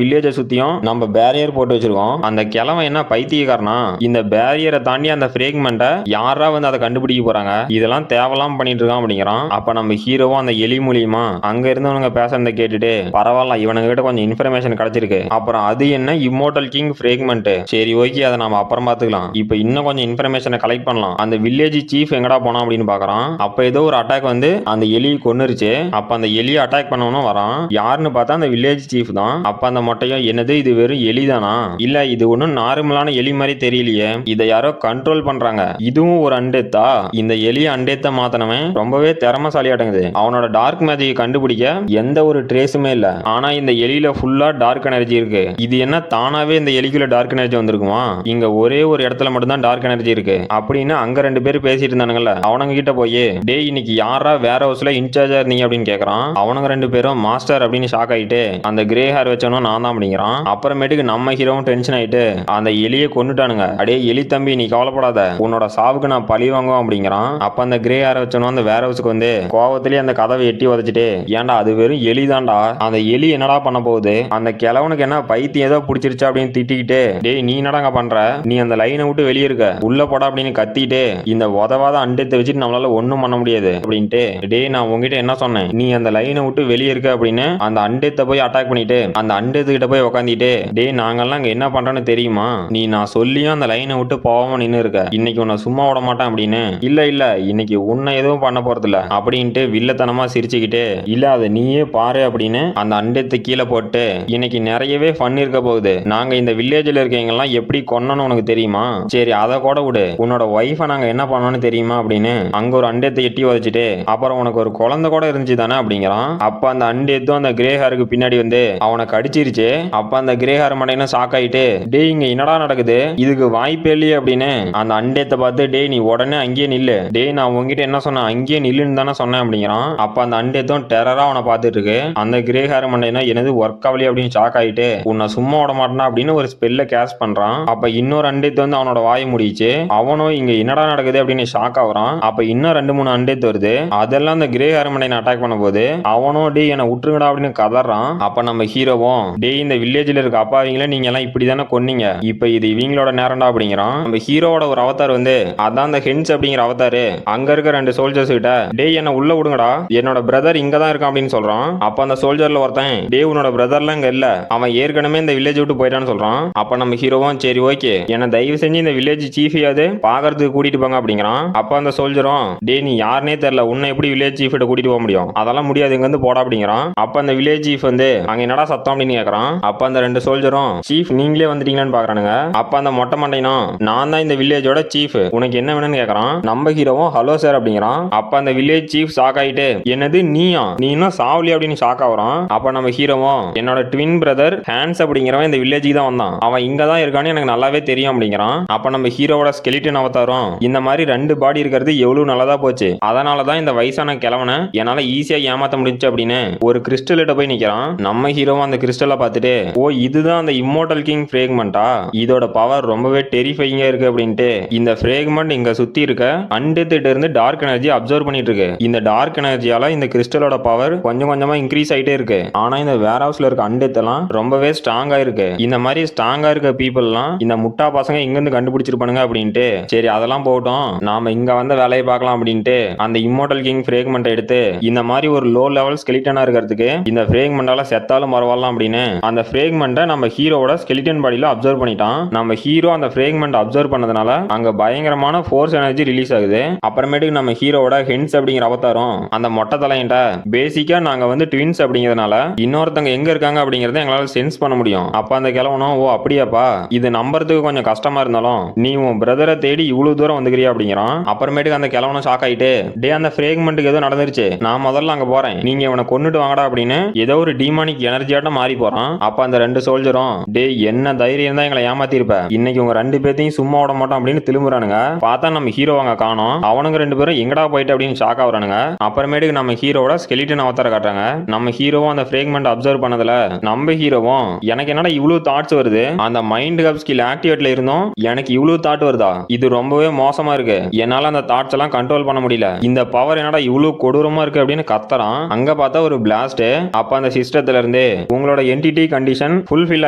வில்லேஜை சுத்தியும் நம்ம பேரியர் போட்டு வச்சிருக்கோம், அந்த கிழவன் என்ன பைத்தியக்காரனா, இந்த பேரியரை தாண்டி அந்த ஃப்ரேக்மெண்ட்டை யாரா வந்து அதை கண்டுபிடிக்க போறாங்க, இதெல்லாம் தேவலாம் பண்ணிட்டு இருக்கான் அப்படிங்கிறான். அப்ப நம்ம ஹீரோவும் அந்த எலி மூலியமா அங்க இருந்தவங்க பேசுறத கேட்டுட்டு பரவாயில்ல இவனுங்க கிட்ட கொஞ்சம் இன்ஃபர்மேஷன் கிடைச்சிருக்கு, அப்புறம் அது என்ன இம்மோர்டல் கிங் ஃப்ரேக்மெண்ட், சரி ஓகே அதை நாம அப்புறம் பாத்துக்கலாம், இப்ப இன்னும் கொஞ்சம் இன்ஃபர்மேஷனை கலெக்ட் பண்ணலாம். அந்த வில்லேஜ் சீஃப் எங்கடா போனா அப்படின்னு பாக்குறான். அப்ப ஏதோ ஒரு அட்டாக் வந்து அந்த எலியை கொன்னுருச்சு. அப்ப அந்த எலியை அட்டாக் பண்ணவனும் வரான். யாருன்னு பார்த்தா அந்த வில்லேஜ் சீஃப் தான். அப்ப அந்த மொட்டையும் என்னது இது வெறும் எலிதானா, இல்ல இது ஒன்னும் நார்மலான எலி மாதிரி தெரியலையே, இதை யாரோ கண்ட்ரோல் பண்றாங்க, இதுவும் ஒரு அண்டேத்தா, இந்த எலியை அண்டேத்த மாத்தனவன் ரொம்பவே திறமசாலியாட்டங்குது, அவனோட டார்க் மேஜிக் கண்டுபிடிக்க எந்த ஒரு ட்ரேஸுமே இல்ல, ஆனா இந்த எலியில ஃபுல்லா டார்க் எனர்ஜி இருக்கு, இது என்ன தானாவே இந்த எலிக்குள்ள டார்க் எனர்ஜி வந்திருக்குமா, இங்க ஒரே ஒரு இடத்துல மட்டும் தான் டார்க் எனர்ஜி இருக்கு அப்படின்னு அங்க ரெண்டு பேரும் பேசிட்டு இருந்தானுங்கல்ல அவனுங்க கிட்ட போய் டே இன்னைக்கு யாரா வேற ஹவுஸ்ல இன்சார்ஜா இருந்தீங்க அப்படின்னு கேக்குறான். அவனுங்க ரெண்டு பேரும் மாஸ்டர் அப்படின்னு ஷாக் ஆயிட்டு அந்த கிரே ஹேர் வச்சவனும் நான் தான் அப்படிங்கிறான். அப்புறமேட்டுக்கு நம்ம ஹீரோவும் டென்ஷன் ஆயிட்டு அந்த எலியை கொண்டுட்டானுங்க, அடே எலி தம்பி நீ கவலைப்படாத, உன்னோட சாவுக்கு நான் பழி வாங்குவோம் அப்படிங்கிறான். அப்ப அந்த கிரே ஹேர் வச்சவனும் அந்த வேற ஹவுஸ்க்கு வந்து கோவத்திலேயே அந்த கதவை எட்டி உதச்சிட்டு ஏன்டா அது வெறும் எலிதான்டா, அந்த எலி என்னடா பண்ண போகுது, அந்த கிழவனுக்கு என்ன பைத்தியம் ஏதோ பிடிச்சிருச்சு அப்படின்னு திட்டிக்கிட்டு டேய் நீ என்னடாங்க பண்ற, நீ அந்த லைனை விட்டு வெளியே இருக்க உள்ள போடா அப்படின்னு கத்திட்டு இந்த உதவாத அண்டத்தை வச்சுட்டு நம்மளால ஒண்ணும் பண்ண முடியாது அப்படின்ட்டு டே நான் உங்ககிட்ட என்ன சொன்னேன், நீ அந்த லைனை விட்டு வெளியே இருக்க அப்படின்னு அந்த அண்டத்தை போய் அட்டாக் பண்ணிட்டு அந்த அண்டத்துக்கிட்ட போய் உக்காந்துட்டு டே நாங்கெல்லாம் அங்க என்ன பண்றோன்னு தெரியுமா, நீ நான் சொல்லியும் அந்த லைனை விட்டு போகாம நின்று இருக்க, இன்னைக்கு உன்னை சும்மா விட மாட்டேன் அப்படின்னு, இல்ல இல்ல இன்னைக்கு உன்னை எதுவும் பண்ண போறது இல்ல அப்படின்ட்டு வில்லத்தனமா சிரிச்சுக்கிட்டு இல்ல அதை நீயே பாரு அப்படின்னு அந்த அண்டத்தை கீழே போட்டு இன்னைக்கு நிறையவே ஃபன் இருக்க போகுது, நாங்க இந்த வில்லேஜ்ல இருக்கவங்கலாம் எப்படி கொன்னன்னு உனக்கு தெரியுமா, சரி அதை கூட விடு, உன்னோட ஒய்ஃபை நாங்க என்ன பண்ணோம்னு தெரியுமா அப்படின்னு அங்க ஒரு அண்டத்தை எட்டி வச்சுட்டு அப்புறம் உனக்கு ஒரு குழந்தை கூட இருந்துச்சு தானே அப்படிங்கிறான். அப்ப அந்த அண்டேத்தும் அந்த கிரே ஹேருக்கு பின்னாடி வந்து அவனை கடிச்சிருச்சு. அப்ப அந்த கிரே ஹேர் மடையின ஷாக் ஆயிட்டு டே இங்க என்னடா நடக்குது, இதுக்கு வாய்ப்பே இல்லையே அப்படின்னு அந்த அண்டேத்தை பார்த்து டே நீ உடனே அங்கேயே நில்லு, டே நான் உங்ககிட்ட என்ன சொன்னேன் அங்கேயே நில்லுன்னு தானே சொன்னேன் அப்படிங்கிறான். அப்ப அந்த அண்டேத்தும் டெரரா அவனை பார்த்துட்டு இருக்கு. அந்த கிரே ஹேர் மண்டைனா எனது ஒர்க் ஆகலையே அப்படின்னு ஷாக் ஆயிட்டு உன்னை சும்மா விட மாட்டேனா அப்படின்னு ஒரு ஸ்பெல்ல கேஸ்ட் பண்றான். அப்ப இன்னொரு அண்டேத்து வந்து அவனோட வாயை முடிச்சு அவனும் இங்க என்னடா நடக்குது அப்படின்னு ஷாக் ஆகுறான். அப்ப இன்னும் 2-3 அண்டேத்து வருது, அதெல்லாம் அந்த கிரே ஹேர் மண்டையை அட்டாக் பண்ண போது அவனும் டே என்ன விட்டுருங்கடா அப்படின்னு கதறான். அப்ப நம்ம ஹீரோவும் டே இந்த வில்லேஜ்ல இருக்க அப்பாவிங்கள நீங்க எல்லாம் இப்படிதானே கொன்னீங்க, இப்ப இது இவங்களோட நேரம்டா அப்படிங்கிறான். நம்ம ஹீரோவோட ஒரு அவதார் வந்து அதான் அந்த ஹென்ஸ் அப்படிங்கிற அவதாரு அங்க இருக்க 2 சோல்ஜர்ஸ் கிட்ட டே என்ன உள்ள விடுங்கடா என்னோட பிரதர் இங்க தான் இருக்கான் அப்படின்னு சொல்றான். அப்ப அந்த சோல்ஜர்ல ஒருத்தன் டே உன்னோட பிரதர்லாம் இங்க இல்ல, அவன் ஏற்கனவே இந்த வில்லேஜ் விட்டு போயிட்டான்னு சொல்றான். அப்ப நம்ம ஹீரோவும் சரி ஓகே என்ன தயவு செஞ்சு இந்த வில்லேஜ் சீஃபியாவது பாக்குறதுக்கு கூட்டிட்டு போங்க அப்படிங்கிறான். அப்ப அந்த சோல்ஜரும் டே நீ யாருனே தெரியல உன்னை எப்படி வில்லேஜ் சீஃப் கூட்டிட்டு போக முடியும், அதெல்லாம் முடியாது இங்க வந்து போடா அப்படிங்கிறான். அப்ப அந்த வில்லேஜ் சீஃப் வந்து அங்க என்னடா சத்தம் அப்படின்னு கேக்குறான். அப்ப அந்த 2 சோல்ஜரும் சீஃப் நீங்களே வந்துட்டீங்களான்னு பாக்குறானுங்க. அப்ப அந்த மொட்டை மண்டைனும் நான் தான் இந்த வில்லேஜோட சீஃப் உனக்கு என்ன வேணும்னு கேக்குறான். நம்ம ஹீரோவும் ஹலோ சார் அப்படிங்கிறான். அப்ப அந்த வில்லேஜ் சீஃப் ஷாக் ஆயிட்டு என்னது நீயா நீ இன்னும் சாவலி அப்படின்னு ஷாக் ஆகுறான். அப்ப நம்ம ஹீரோவும் என்னோட ட்வின் பிரதர் ஹான்ஸ் அப்படிங்கிறவன் இந்த வில்லேஜுக்கு தான் வந்தான், அவன் இங்க தான் இருக்கான்னு எனக்கு நல்லாவே தெரியும் அப்படிங்கிறான். அப்ப நம்ம ஹீரோவோட ஸ்கெலிட்டன் அவதாரம் இந்த மாதிரி 2 பாடி இருக்கிறது எவ்வளவு நல்லதா போச்சு, அதனாலதான் இந்த வயசான கிழவனை என்னால ஈஸியா ஏமாத்த முடிஞ்சு அப்படின்னு ஒரு கிறிஸ்டல்கிட்ட போய் நிக்கிறான். நம்ம ஹீரோவும் அந்த கிறிஸ்டலை பார்த்துட்டு ஓ இதுதான் அந்த இம்மோர்டல் கிங் ஃப்ரேக்மெண்டா, இதோட பவர் ரொம்பவே டெரிஃபைங்கா இருக்கு அப்படின்ட்டு இந்த ஃப்ரேக்மெண்ட் இங்க சுத்தி இருக்க அன்டெத்ட்ட இருந்து டார்க் எனர்ஜி அப்சர்வ் பண்ணிட்டு இருக்கு. இந்த டார்க் எனர்ஜியால இந்த கிறிஸ்டலோட பவர் கொஞ்சம் கொஞ்சமா இன்க்ரீஸ் ஆயிட்டே இருக்கு. ஆனா இந்த வேர் ஹவுஸ்ல இருக்க அன்டெத் எல்லாம் ரொம்பவே ஸ்ட்ராங்கா இருக்கு. இந்த மாதிரி ஸ்ட்ராங்கா இருக்க பீப்புள்லாம் இந்த முட்டா பசங்க இங்க இருந்து கண்டுபிடிச்சிருப்பானுங்க அப்படின்ட்டு சரி அதெல்லாம் போகட்டும், நாம இங்க வந்த வேலையை பார்க்கலாம் அப்படின்ட்டு அந்த இம்மோர்டல் கிங் ஃப்ரேக்மெண்ட் எடுத்து இந்த மாதிரி ஒரு லோ லெவல் ஸ்கெலிட்டனா இருக்கிறதுக்கு இந்த ஃப்ரேக்மெண்டால செத்தாலும் பரவாயில்ல அப்படின்னு அந்த ஃப்ரேக்மெண்ட்டை நம்ம ஹீரோவோட ஸ்கெலிட்டன் பாடியில அப்சர்வ் பண்ணிட்டான். நம்ம ஹீரோ அந்த ஃப்ரேக்மெண்ட் அப்சர்வ் பண்ணதுனால அங்க பயங்கரமான ஃபோர்ஸ் எனர்ஜி ரிலீஸ் ஆகுது. அப்புறமேட்டுக்கு நம்ம ஹீரோவோட ஹென்ஸ் அப்படிங்கிற அவதாரம் அந்த மொட்டை தலையிட்ட பேசிக்கா நாங்க வந்து ட்வின்ஸ் அப்படிங்கிறதுனால இன்னொருத்தங்க எங்க இருக்காங்க அப்படிங்கறத எங்களால சென்ஸ் பண்ண முடியும். அப்ப அந்த கிழவனும் ஓ அப்படியாப்பா, இது நம்புறதுக்கு கொஞ்சம் கஷ்டமா இருந்தாலும் நீ உன் பிரதரை தேடி இவ்வளவு தூரம் வந்துக்கிறியா அப்படிங்கிறான். அப்புறமேட்டுக்கு அந்த கிழவனும் ஷாக் ஆயிட்டு டே அந்த ஃப்ரேக்மெண்ட்டுக்கு ஏதோ நடந்துருச்சு, நான் முதல்ல அங்க போறேன், நீங்க இவனை கொன்னுட்டு வாங்கடா அப்படின்னு ஏதோ ஒரு டீமானிக் எனர்ஜியாட்ட மாறி போறான். அப்ப அந்த ரெண்டு சோல்ஜரும் டே என்ன தைரியம் தான் எங்களை ஏமாத்திருப்ப, இன்னைக்கு உங்க ரெண்டு பேத்தையும் சும்மா விட மாட்டோம் அப்படின்னு திரும்புறானுங்க. பார்த்தா நம்ம ஹீரோ அங்க காணோம். அவனுங்க ரெண்டு பேரும் எங்கடா போயிட்டு அப்படின்னு ஷாக் ஆகுறானுங்க. அப்புறமேட்டுக்கு நம்ம ஹீரோட ஸ்கெலிட்டன் அவதார காட்டுறாங்க. நம்ம ஹீரோவும் அந்த ஃப்ரேக்மெண்ட் அப்சர்வ் பண்ணதுல நம்ம ஹீரோவும் எனக்கு என்னடா இவ்வளவு தாட்ஸ் வருது, அந்த மைண்ட் கப் ஸ்கில் ஆக்டிவேட்ல இருந்தும் எனக்கு இவ்வளவு தாட் வருதா, இது ரொம்பவே மோசமா இருக்கு, என்னால அந்த தாட்ஸ் எல்லாம் கண்ட்ரோல் பண்ண முடியல, இந்த பவர் என்னடா இவ்வளவு கொடூரமா இருக்கு அப்படின்னு கத்துறான். அங்க பார்த்தா ஒரு பிளாஸ்ட். அப்ப அந்த சிஸ்டத்துல இருந்து உங்களோட என்டிட்டி கண்டிஷன் ஃபுல்ஃபில்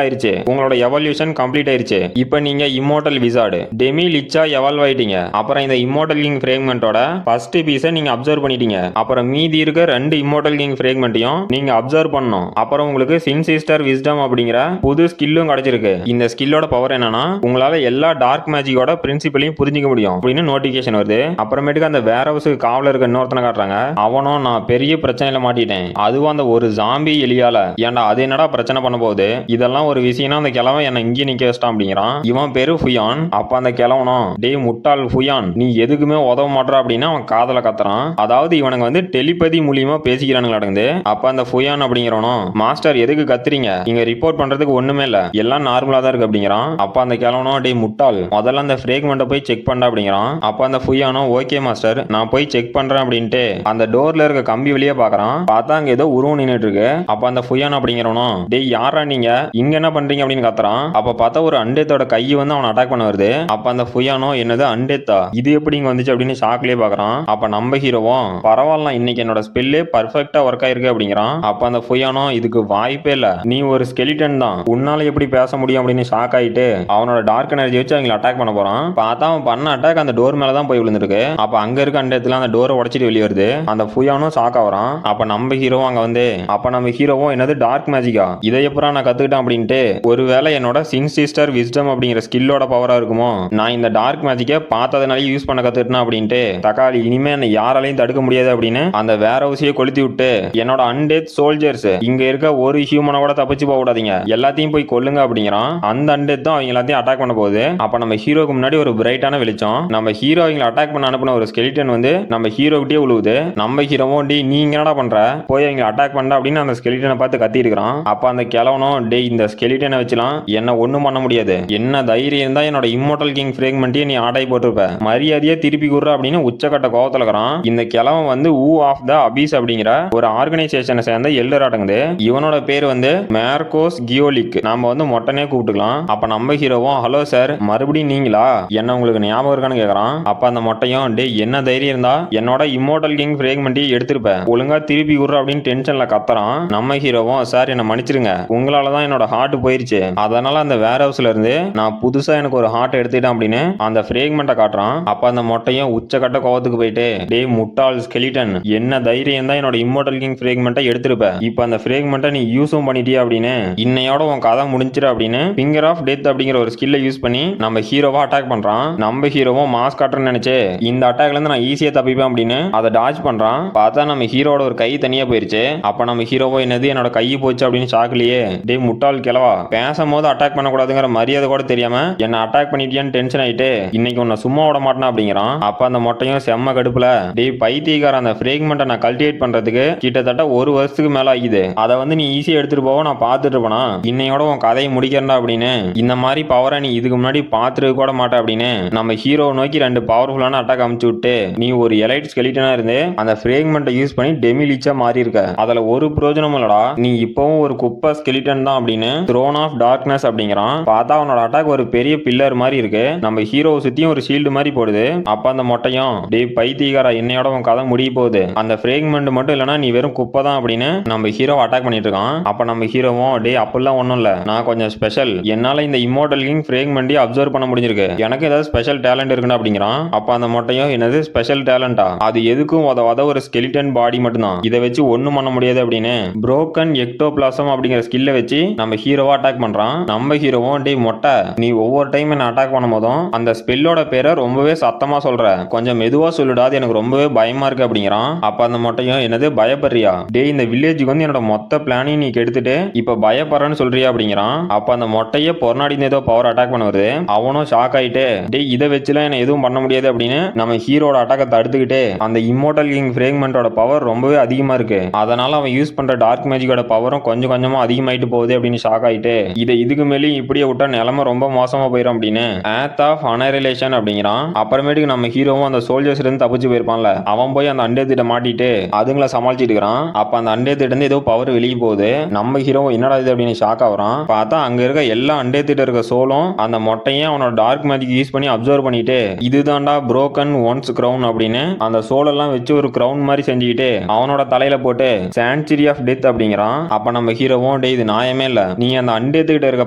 ஆயிருச்சு, உங்களோட எவல்யூஷன் கம்ப்ளீட் ஆயிருச்சு, இப்போ நீங்க இம்மோர்டல் விசார்டு டெமி லிச்சா எவால்வ் ஆயிட்டீங்க. அப்புறம் இந்த இம்மோர்டல் கிங் ஃப்ரேக்மெண்டோட ஃபர்ஸ்ட் பீஸை நீங்க அப்சர்வ் பண்ணிட்டீங்க. அப்புறம் மீதி இருக்க ரெண்டு இம்மோர்டல் கிங் ஃப்ரேக்மெண்ட்டையும் நீங்க அப்சர்வ் பண்ணணும். அப்புறம் உங்களுக்கு சின்சிஸ்டர் விஸ்டம் அப்படிங்கிற புது ஸ்கில்லும் கிடைச்சிருக்கு. இந்த ஸ்கில்லோட பவர் என்னன்னா உங்களால எல்லா டார்க் மேஜிக்கோட பிரின்சிபலையும் புரிஞ்சிக்க முடியும் அப்படின்னு நோட்டிபிகேஷன் வருது. அப்புறமேட்டுக்கு அந்த வேர் ஹவுஸுக்கு காவல இருக்க இன்னொருத்தனை காட்டுறாங்க. அவனும் நான் பெரிய பிரச்சனையில மாட்டிட்டேன், அதுவும் அந்த ஒரு ஜாம்பி எலியால, ஏன்டா அது என்னடா பிரச்சனை பண்ண போகுது, இதெல்லாம் ஒரு விஷயம்னா அந்த கிழவன் என்ன இங்கே நிக்க வச்சிட்டான் அப்படிங்கிறான். இவன் பேரு ஃபுயான். அப்ப அந்த கிழவனும் டே முட்டாள் ஃபுயான், நீ எதுக்குமே உதவ மாட்டா அப்படின்னு அவன் காதல கத்துறான். அதாவது இவனுங்க வந்து டெலிபதி மூலியமா பேசிக்கிறானுங்க நடக்குது. அப்ப அந்த ஃபுயான் அப்படிங்கிறவனும் மாஸ்டர் எதுக்கு கத்துறீங்க, இங்க ரிப்போர்ட் பண்றதுக்கு ஒண்ணுமே இல்ல, எல்லாம் நார்மலா தான் இருக்கு அப்படிங்கிறான். அப்ப அந்த கிழவனும் டே முட்டாள் முதல்ல அந்த ஃப்ரேக்மெண்ட்டை போய் செக் பண்ண அப்படிங்கிறான். அப்ப அந்த ஃபுயானும் ஓகே மாஸ்டர் நான் போய் செக் பண்றேன் அப்படின்ட்டு அந்த டோர்ல இருக்க கம்பி வெளியே பாக்குறான். பார்த்தா அங்க ஏதோ உருவம் நின்னுட்டு இருக்கு. அப்ப அந்த ஃபுயான் அப்படிங்கிறவனும் டேய் யாரா நீங்க இங்க என்ன பண்றீங்க அப்படின்னு கத்துறான். அப்ப பார்த்தா ஒரு அண்டேத்தோட கை வந்து அவன் அட்டாக் பண்ண வருது. அப்ப அந்த ஃபுயானோ என்னது அண்டேத்தா, இது எப்படி இங்க வந்துச்சு அப்படின்னு ஷாக்லயே பாக்குறான். அப்ப நம்ம ஹீரோவும் பரவாயில்ல இன்னைக்கு என்னோட ஸ்பெல்லே பர்ஃபெக்ட்டா ஒர்க் ஆயிருக்கு அப்படிங்கிறான். அப்ப அந்த ஃபுயானோ இதுக்கு வாய்ப்பே இல்ல, நீ ஒரு ஸ்கெலிட்டன் தான், உன்னால எப்படி பேச முடியும் அப்படின்னு ஷாக் ஆயிட்டு அவனோட டார்க் எனர்ஜி வச்சு அவங்களை அட்டாக் பண்ண போறான். பார்த்தா அவன் பண்ண அட்டாக் அந்த டோர் மேல தான் போய் விழுந்திருக்கு. அப்ப அங்க இருக்க அண்டத்துல அந்த டோரை உடைச்சிட்டு வெளியே வருது. அந்த ஃபுயானும் ஷாக் ஆகுறான். அப்ப நம்ம ஹீரோவும் அங்க வந்து அப்ப நம்ம ஹீரோவும் என்னது டார்க் மேஜிக்கா, இதை எப்பறம் நான் கத்துக்கிட்டேன் அப்படின்ட்டு ஒருவேளை என்னோட சின்சிஸ்டர் விஸ்டம் அப்படிங்கிற ஸ்கில்லோட பவரா இருக்குமோ, நான் இந்த டார்க் மேஜிக்கை பார்த்ததுனால யூஸ் பண்ண கத்துக்கிட்டேன் அப்படின்ட்டு தக்காளி இனிமே என்ன யாராலையும் தடுக்க முடியாது அப்படின்னு அந்த வேற ஹவுஸையே கொளுத்தி விட்டு என்னோட அன்டெத் சோல்ஜர்ஸ் இங்க இருக்க ஒரு ஹியூமனை கூட தப்பிச்சு போக விடாதீங்க, எல்லாத்தையும் போய் கொல்லுங்க அப்படிங்கிறான். அந்த அன்டெத் தான் அவங்க எல்லாத்தையும் அட்டாக் பண்ண போகுது. அப்ப நம்ம ஹீரோக்கு முன்னாடி ஒரு பிரைட்டான வெளிச்சம். நம்ம ஹீரோ அவங்களை அட்டாக் பண்ண அனுப்பின ஒரு ஸ்கெலிட்டன் வந்து நம்ம ஹீரோ கிட்டே விழுவுது. நம்ம ஹீரோவும் டே நீ என்னடா பண்ற, போய் அவங்களை அட்டாக் பண்ண அப்படின்னு அந்த ஸ்கெலிட்டனை பார்த்து கத்தி இருக்கிறான். அப்ப அந்த கிழவனும் டே இந்த ஸ்கெலிட்டனை வச்சுலாம் என்ன ஒண்ணும் பண்ண முடியாது, என்ன தைரியம் தான் என்னோட இம்மோர்டல் கிங் ஃப்ரேக்மெண்ட்டையே நீ ஆடாய் போட்டிருப்ப, மரியாதையே திருப்பி கொடுற அப்படின்னு உச்சக்கட்ட கோவத்துல இருக்கிறான். இந்த கிழவன் வந்து ஊ ஆஃப் த அபீஸ் அப்படிங்கிற ஒரு ஆர்கனைசேஷனை சேர்ந்த எல்லர் அடங்குது. இவனோட பேர் வந்து மார்கோஸ் கியோலிக், நாம வந்து மொட்டனே கூப்பிட்டுக்கலாம். அப்ப நம்ம ஹீரோவும் ஹலோ சார் மறுபடியும் நீங்களா, என்ன உங்களுக்கு ஞாபகம் இருக்கான்னு கேக்குறான். அப்ப அந்த மொட்டையும் டே என்ன தைரியம் இருந்தா என்னோட இம்மோர்டல் கிங் ஃப்ரேக்மெண்ட்டையே எடுத்திருப்ப, ஒழுங்கா திருப்பி கொடுற அப்படின்னு டென்ஷன்ல கத்துறான். நம்ம ஹீரோவும் சார் என்ன மன்னிச்சிருங்க, உங்களாலதான் என்னோட ஹார்ட் போயிருச்சு, அதனால அந்த வேர் ஹவுஸ்ல இருந்து நான் புதுசா எனக்கு ஒரு ஹார்ட் எடுத்துட்டேன் அப்படின்னு அந்த ஃப்ரேக்மெண்ட்டை காட்டுறான். அப்ப அந்த மொட்டையும் உச்சக்கட்ட கோவத்துக்கு போயிட்டு டே முட்டாள் ஸ்கெலிட்டன், என்ன தைரியம் தான் என்னோட இம்மோர்டல் கிங் ஃப்ரேக்மெண்ட்டை எடுத்திருப்ப, இப்ப அந்த ஃப்ரேக்மெண்ட்டை நீ யூஸும் பண்ணிட்டியா அப்படின்னு இன்னையோட உன் கதை முடிஞ்சிரு அப்படின்னு ஃபிங்கர் ஆஃப் டெத் அப்படிங்கிற ஒரு ஸ்கில்லை யூஸ் பண்ணி நம்ம ஹீரோவா அட்டாக் பண்றான். நம்ம ஹீரோவும் மாஸ் காட்டுறன்னு நினைச்சு இந்த அட்டாக்ல இருந்து நான் ஈஸியா தப்பிப்பேன் அப்படின்னு அதை டாச் பண்றான். பார்த்தா நம்ம ஹீரோட ஒரு கை தனியா போயிருச்சு. அப்ப நம்ம ஹீரோவோ என்னது என்னோட கை போச்சு அப்படின்னு ஷாக்லயே டே முட்டாள் கிழவா, பேசும்போது அட்டாக் பண்ணக்கூடாதுங்கிற மரியாதை கூட தெரியாம என்ன அட்டாக் பண்ணிட்டியான்னு டென்ஷன் ஆயிட்டு இன்னைக்கு உன்னை சும்மா விட மாட்டேன் அப்படிங்கிறான். அப்ப அந்த மொட்டையும் செம்ம கடுப்புல டே பைத்தியக்கார, அந்த ஃப்ரேக்மெண்ட்டை நான் கல்டிவேட் பண்றதுக்கு கிட்டத்தட்ட ஒரு வருஷத்துக்கு மேல ஆகுது, அதை வந்து நீ ஈஸியா எடுத்துட்டு போக நான் பார்த்துட்டு இருப்பேனா, இன்னையோட உன் கதையை முடிக்கிறா அப்படின்னு இந்த மாதிரி பவரை நீ இதுக்கு முன்னாடி பார்த்துட்டு கூட மாட்டே அப்படின்னு நம்ம ஹீரோவை நோக்கி ரெண்டு பவர்ஃபுல்லான அட்டாக் அமுச்சு விட்டு நீ ஒரு எலைட் ஸ்கெலிட்டனா இருந்து அந்த ஃப்ரேக்மெண்ட்டை யூஸ் பண்ணி டெமி லீச்சா மாறி இருக்க, அதுல ஒரு பிரயோஜனமும் இல்லடா, நீ இப்பவும் ஒரு குப்பை ஸ்கெலிட்டன் தான் அப்படின்னு த்ரோன் த்ரோன் ஆஃப் டார்க்னஸ் அப்படிங்கிறான். பார்த்தா அவனோட அட்டாக் ஒரு பெரிய பில்லர் மாதிரி இருக்கு. நம்ம ஹீரோ சுத்தியும் ஒரு ஷீல்டு மாதிரி போடுது. அப்ப அந்த மொட்டையும் டேய் பைத்தியக்காரா என்னையோட உன் கதை முடிய போகுது, அந்த ஃப்ரேக்மெண்ட் மட்டும் இல்லனா நீ வெறும் குப்பை தான் அப்படின்னு நம்ம ஹீரோ அட்டாக் பண்ணிட்டு இருக்கான். அப்ப நம்ம ஹீரோவும் டேய் அப்பெல்லாம் ஒண்ணும் இல்ல, நான் கொஞ்சம் ஸ்பெஷல், என்னால இந்த இம்மோர்டல் கிங் ஃப்ரேக்மெண்ட் அப்சர்வ் பண்ண முடிஞ்சிருக்கு, எனக்கு ஏதாவது ஸ்பெஷல் டேலண்ட் இருக்குன்னு அப்படிங்கிறான். அப்ப அந்த மொட்டையும் என்னது ஸ்பெஷல் டேலண்டா, அது எதுக்கும் உதவாத ஒரு ஸ்கெலிட்டன் பாடி மட்டும் தான், இதை வச்சு ஒண்ணும் பண்ண முடியாது அப்படின்னு புரோக்கன் எக்டோபிளாசம் அப்படிங்கிற ஸ்கில்ல வச்சு நம்ம ஹீரோவா அட்டாக் பண்றான். நம்ம ஹீரோவும் டேய் மொட்டை நீ ஒவ்வொரு டைம் என்ன அட்டாக் பண்ணும் போதும் அந்த ஸ்பெல்லோட பேரை ரொம்பவே சத்தமா சொல்ற, கொஞ்சம் மெதுவா சொல்லுடா, அது எனக்கு ரொம்பவே பயமா இருக்கு அப்படிங்கிறான். அப்ப அந்த மொட்டையும் என்னது பயப்படுறியா, டேய் இந்த வில்லேஜுக்கு வந்து என்னோட மொத்த பிளானையும் நீ கெடுத்துட்டு இப்ப பயப்படுறன்னு சொல்றியா அப்படிங்கிறான். அப்ப அந்த மொட்டையே பொறநாடி ஏதோ பவர் அட்டாக் பண்ண வருது. அவனும் ஷாக் ஆயிட்டு டேய் இதை வச்சுலாம் என்ன எதுவும் பண்ண முடியாது அப்படின்னு நம்ம ஹீரோட அட்டாக்கை தடுத்துக்கிட்டு அந்த இம்மோர்டல் கிங் ஃப்ரேக்மெண்டோட பவர் ரொம்பவே அதிகமா இருக்கு, அதனால அவன் யூஸ் பண்ற டார்க் மேஜிக்கோட பவரும் கொஞ்சம் கொஞ்சமா அதிகமாயிட்டு போகுது அப்படின்னு ஷாக் ஆயிட்டு இதுக்கு மேலேயும் இப்படியே விட்டா நிலைமை ரொம்ப மோசமா போயிடும் அப்படின்னு ஆத் ஆஃப் அனரிலேஷன் அப்படிங்கிறான். அப்புறமேட்டுக்கு நம்ம ஹீரோவும் அந்த சோல்ஜர்ஸ்ல இருந்து தப்பிச்சு போயிருப்பான்ல, அவன் போய் அந்த அண்டேத்திட்ட மாட்டிட்டு அதுங்களை சமாளிச்சிட்டு இருக்கிறான். அப்ப அந்த அண்டேத்திட்ட இருந்து ஏதோ பவர் வெளியே போகுது. நம்ம ஹீரோ என்னடா இது அப்படின்னு ஷாக் ஆகுறான். பார்த்தா அங்க இருக்க எல்லா அண்டேத்திட்ட இருக்க சோலும் அந்த மொட்டையும் அவனோட டார்க் மேஜிக் யூஸ் பண்ணி அப்சர்வ் பண்ணிட்டு இதுதான்டா புரோக்கன் ஒன்ஸ் கிரவுன் அப்படின்னு அந்த சோலெல்லாம் வச்சு ஒரு கிரவுன் மாதிரி செஞ்சுக்கிட்டு அவனோட தலையில போட்டு சான்ச்சுரி ஆஃப் டெத் அப்படிங்கிறான். அப்ப நம்ம ஹீரோவும் டே இது நியாயமே இல்ல, நீ அந்த அண்டேத்துக்கிட்ட இருக்க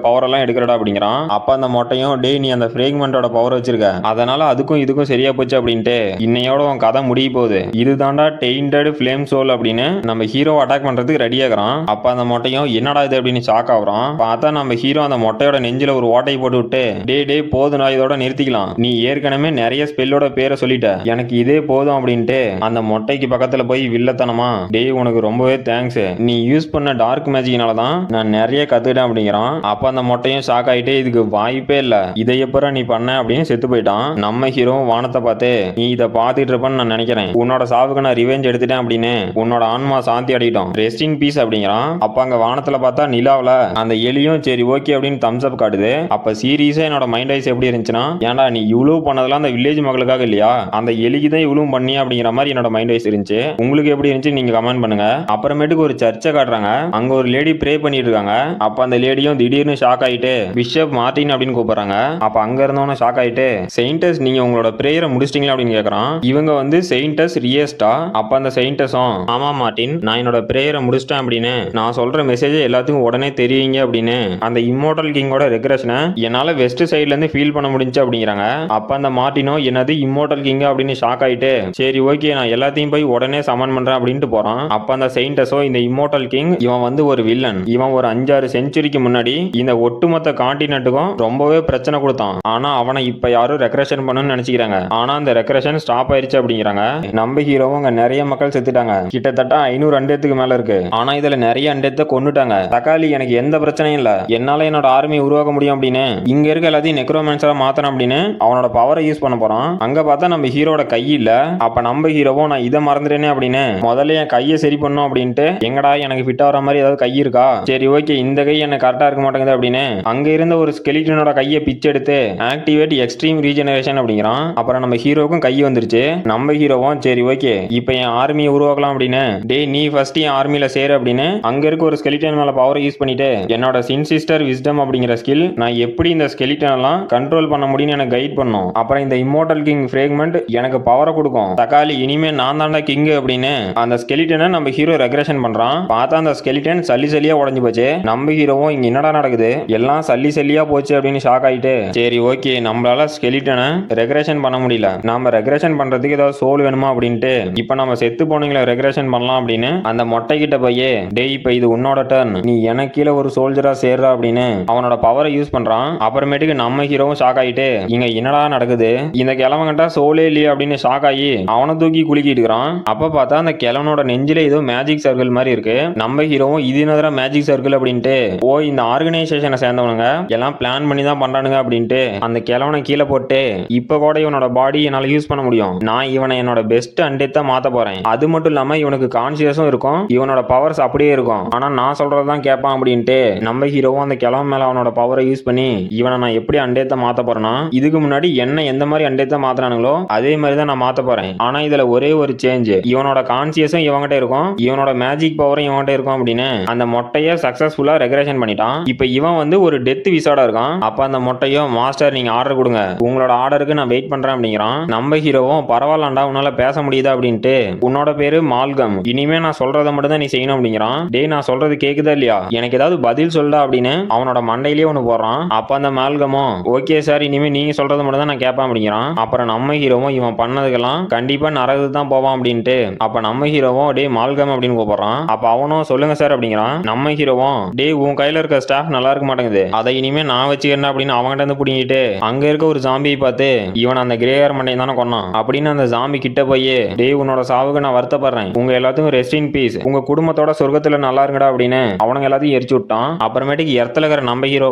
பவர் எல்லாம் எடுக்கிறடா அப்படிங்கிறான். அப்ப அந்த மொட்டையும் டே நீ அந்த ஃப்ரேக்மெண்டோட பவர் வச்சிருக்க, அதனால அதுக்கும் இதுக்கும் சரியா போச்சு அப்படின்ட்டு இன்னையோட உன் கதை முடிய போகுது, இதுதான்டா டெயின்டட் ஃப்ளேம் சோல் அப்படின்னு நம்ம ஹீரோ அட்டாக் பண்றதுக்கு ரெடி ஆகுறான். அப்ப அந்த மொட்டையும் என்னடா இது அப்படின்னு ஷாக் ஆகுறான். பார்த்தா நம்ம ஹீரோ அந்த மொட்டையோட நெஞ்சில ஒரு ஓட்டை போட்டு விட்டு டே போதும் இதோட நிறுத்திக்கலாம், நீ ஏற்கனவே நிறைய ஸ்பெல்லோட பேரை சொல்லிட்ட, எனக்கு இதே போதும் அப்படின்ட்டு அந்த மொட்டைக்கு பக்கத்துல போய் வில்லத்தனமா டே உனக்கு ரொம்பவே தேங்க்ஸ், நீ யூஸ் பண்ண டார்க் மேஜிக்னால தான் நான் நிறைய கத்துக்கிட்டேன் அப்படிங்கிறான். அப்ப அந்த மொட்டையும் ஷாக் ஆயிட்டு இதுக்கு வாய்ப்பே இல்ல, இதை எப்பற நீ பண்ண அப்படின்னு செத்து போயிட்டான். நம்ம ஹீரோ வானத்தை பார்த்து நீ இதை பார்த்துட்டு இருப்பன்னு நான் நினைக்கிறேன், உன்னோட சாவுக்கு நான் ரிவெஞ்ச் எடுத்துட்டேன் அப்படின்னு உன்னோட ஆன்மா சாந்தி அடையிட்டோம், ரெஸ்ட் இன் பீஸ் அப்படிங்கிறான். அப்ப அங்க வானத்துல பார்த்தா நிலாவில அந்த எலியும் சரி ஓகே அப்படின்னு தம்ஸ் அப் காட்டுது. அப்ப சீரியஸா என்னோட மைண்ட் ஐஸ் எப்படி இருந்துச்சுன்னா ஏன்டா நீ இவ்வளவு பண்ணதெல்லாம் அந்த வில்லேஜ் மக்களுக்காக இல்லையா, அந்த எலிக்கு தான் இவ்வளவு பண்ணி அப்படிங்கிற மாதிரி என்னோட மைண்ட் ஐஸ் இருந்துச்சு. உங்களுக்கு எப்படி இருந்துச்சு நீங்க கமெண்ட் பண்ணுங்க. அப்புறமேட்டுக்கு ஒரு சர்ச்சை காட்டுறாங்க, அங்க ஒரு லேடி ப்ரே பண்ணிட்டு இருக்காங்க. அப்ப அந்த லேடியும் திடீர்னு ஷாக் ஆயிட்டு பிஷப் மார்டின் அப்படின்னு கூப்பிடுறாங்க. அப்ப அங்க இருந்தவன ஷாக் ஆயிட்டு செயின்டஸ் நீங்க உங்களோட பிரேயரை முடிச்சிட்டீங்களா அப்படின்னு கேக்குறான். இவங்க வந்து செயின்டஸ் ரியஸ்டா. அப்ப அந்த செயின்டஸும் ஆமா மார்டின் நான் என்னோட பிரேயரை முடிச்சிட்டேன் அப்படின்னு நான் சொல்ற மெசேஜ் எல்லாத்துக்கும் உடனே தெரியுங்க அப்படின்னு அந்த இம்மோர்டல் கிங்கோட ரெக்ரெஷனை என்னால வெஸ்ட் சைட்ல இருந்து ஃபீல் பண்ண முடிஞ்சு அப்படிங்கிறாங்க. அப்ப அந்த மார்டினோ என்னது இம்மோர்டல் கிங் அப்படின்னு ஷாக் ஆயிட்டு சரி ஓகே நான் எல்லாத்தையும் போய் உடனே சமன் பண்றேன் அப்படின்ட்டு போறான். அப்ப அந்த செயின்டஸோ இந்த இம்மோர்டல் கிங் இவன் வந்து ஒரு வில்லன், இவன் ஒரு 5-6 செஞ்சுரிக்கு முன்னாடி இந்த ஒட்டுமொத்த கான்டினென்ட்டுக்கும் ரொம்பவே பிரச்சனை கொடுத்தான், ஆனா அவனை இப்ப யாரும் ரெக்ரெஷன் பண்ணணும்னு நினைச்சுக்கிறாங்க, ஆனா அந்த ரெக்ரெஷன் ஸ்டாப் ஆயிருச்சு அப்படிங்கிறாங்க. நம்ம ஹீரோவும் அங்க நிறைய மக்கள் செத்துட்டாங்க, கிட்டத்தட்ட 500 அண்டேத்துக்கு மேல இருக்கு, ஆனா இதுல நிறைய அண்டேத்தை கொண்டுட்டாங்க. தக்காளி எனக்கு எந்த பிரச்சனையும் இல்ல, என்னால என்னோட ஆர்மி உருவாக்க முடியும் அப்படின்னு இங்க இருக்க எல்லாத்தையும் நெக்ரோமேன்சரா மாத்தணும் அப்படின்னு அவனோட பவரை யூஸ் பண்ண போறான். அங்க பார்த்தா நம்ம ஹீரோட கை இல்ல. அப்ப நம்ம ஹீரோவும் நான் இதை மறந்துட்டேனே அப்படின்னு முதல்ல என் கையை சரி பண்ணும் அப்படின்ட்டு எங்கடா எனக்கு ஃபிட் ஆகிற மாதிரி ஏதாவது கை இருக்கா, சரி ஓகே இந்த கை எனக்கு கரெக்டா இருக்க மாட்டேங்குது அப்படின்னு அங்க இருந்த ஒரு ஸ்கெலிட்டனோட கையை பிச்சு எடுத்து ஆக்டிவேட் எக்ஸ்ட்ரீம் ரீஜெனரேஷன் அப்படிங்கிறான். அப்புறம் நம்ம ஹீரோக்கும் கை வந்துருச்சு. நம்ம ஹீரோவும் சரி ஓகே இப்போ என் ஆர்மியை உருவாக்கலாம் அப்படின்னு டேய் நீ ஃபர்ஸ்ட் என் ஆர்மியில சேரு அப்படின்னு அங்க இருக்க ஒரு ஸ்கெலிட்டன் மேல பவரை யூஸ் பண்ணிட்டு என்னோட சின்சிஸ்டர் விஸ்டம் அப்படிங்கிற ஸ்கில் நான் எப்படி இந்த ஸ்கெலிட்டன் எல்லாம் கண்ட்ரோல் பண்ண முடியும்னு எனக்கு கைட் பண்ணும். அப்புறம் இந்த இம்மோர்டல் கிங் ஃப்ரேக்மெண்ட் எனக்கு பவரை கொடுக்கும். தக்காளி இனிமே நான் தாண்டா கிங் அப்படின்னு அந்த ஸ்கெலிட்டனை நம்ம ஹீரோ ரெக்ரெஷன் பண்றான். பார்த்தா அந்த ஸ்கெலிட்டன் சல்லி சல்லியா உடஞ்சு போச்சு. நம்ம ஹீரோவும் இங்க என்னடா நடக்குது எல்லாம் சல்லி சல்லியா போச்சு அப்படின்னு ஷாக் ஆயிட்டு சரி ஓகே நம்மளால ஸ்கெலிட்டனை ரெக்ரெஷன் பண்ண முடியல, நாம ரெக்ரெஷன் பண்றதுக்கு ஏதாவது சோல் வேணுமா அப்படின்ட்டு இப்ப நம்ம செத்து போனீங்களா ரெக்ரெஷன் பண்ணலாம் அப்படின்னு அந்த மொட்டை கிட்ட போய் டே இப்ப இது உன்னோட டர்ன், நீ எனக்கு கீழே ஒரு சோல்ஜரா சேர்றா அப்படின்னு அவனோட பவரை யூஸ் பண்றான். அப்புறமேட்டுக்கு நம்ம ஹீரோவும் ஷாக் ஆயிட்டு இங்க என்னடா நடக்குது இந்த கிழவங்கிட்ட சோலே இல்லையா அப்படின்னு ஷாக் ஆகி அவனை தூக்கி குலுக்கிட்டு இருக்கிறான். அப்ப பார்த்தா அந்த கிழவனோட நெஞ்சில ஏதோ மேஜிக் சர்க்கிள் மாதிரி இருக்கு. நம்ம ஹீரோவும் இது என்னடா மேஜிக் சர்க்கிள் அப்படின்ட்டு ஓ இந்த ஆர்கனைசேஷனை சேர்ந்தவனுங்க எல்லாம் பிளான் பண்ணி தான் பண்றானுங்க அப்படின்ட்டு அந்த கிழவனை கீழே போட்டு இப்ப கூட இவனோட பாடி என்னால யூஸ் பண்ண முடியும், நான் இவனை என்னோட பெஸ்ட் அண்டேத்தா மாத்த போறேன், அது மட்டும் இல்லாம இவனுக்கு கான்சியஸும் இருக்கும், இவனோட பவர்ஸ் அப்படியே இருக்கும், ஆனா நான் சொல்றதுதான் கேட்பான் அப்படின்ட்டு நம்ம ஹீரோவும் அந்த கிழவன் மேல அவனோட பவரை யூஸ் பண்ணி இவனை நான் எப்படி அண்டேத்த மாத்த போறேன்னா இதுக்கு முன்னாடி என்ன எந்த மாதிரி அண்டேத்த மாத்துறானுங்களோ அதே மாதிரி தான் நான் மாத்த போறேன், ஆனா இதுல ஒரே ஒரு சேஞ்ச் இவனோட கான்சியஸும் இவன்கிட்ட இருக்கும், இவனோட மேஜிக் பவரும் இவன்கிட்ட இருக்கும் அப்படின்னு அந்த மொட்டையை சக்சஸ்ஃபுல்லா ரெக்ரெஷன் பண்ணிட்டான். பண்ணிட்டான். இப்ப இவன் வந்து ஒரு டெத் விசாடா இருக்கான். அப்ப அந்த மொட்டையும் மாஸ்டர் நீங்க ஆர்டர் கொடுங்க, உங்களோட ஆர்டருக்கு நான் வெயிட் பண்றேன் அப்படிங்கிறான். நம்ம ஹீரோவும் பரவாயில்லண்டா உன்னால பேச முடியுதா அப்படின்ட்டு, உன்னோட பேரு மால்கம், இனிமே நான் சொல்றத மட்டும் தான் நீ செய்யணும் அப்படிங்கிறான். டேய் நான் சொல்றது கேக்குதா இல்லையா, எனக்கு ஏதாவது பதில் சொல்லுடா அப்படின்னு அவனோட மண்டையிலேயே ஒண்ணு போடுறான். அப்ப அந்த மால்கமும் ஓகே சார் இனிமே நீங்க சொல்றத மட்டும் தான் நான் கேட்பேன் அப்படிங்கிறான். அப்புறம் நம்ம ஹீரோவும் இவன் பண்ணதுக்கெல்லாம் கண்டிப்பா நரகத்துக்கு தான் போவான் அப்படின்ட்டு, அப்ப நம்ம ஹீரோவும் டே மால்கம் அப்படின்னு கூப்பிடுறான். அப்ப அவனும் சொல்லுங்க சார் அப்படிங்கிறான். நம்ம ஹீரோவும் டே உன் கையில இருக்க ஸ்டாஃப் நல்லா இருக்க மாட்டேங்குது, அதை இனிமே நான் வச்சுக்கிறேன் அப்படின்னு அவன்கிட்ட இருந்து புடிங்கிட்டு அங்க இருக்க ஒரு ஜாம்பியை பார்த்து இவன் அந்த கிரேயர் மண்டையை தானே கொன்னான் அப்படின்னு அந்த ஜாம்பி கிட்ட போய் டே உன்னோட சாவுக்கு நான் வருத்தப்படுறேன், உங்க எல்லாத்துக்கும் ரெஸ்ட் இன் பீஸ், உங்க குடும்பத்தோட சொர்க்கத்துல நல்லா இருங்கடா அப்படின்னு அவனுங்க எல்லாத்தையும் எரிச்சு விட்டான். அப்புறமேட்டுக்கு இடத்துல இருக்கிற நம்ம ஹீரோ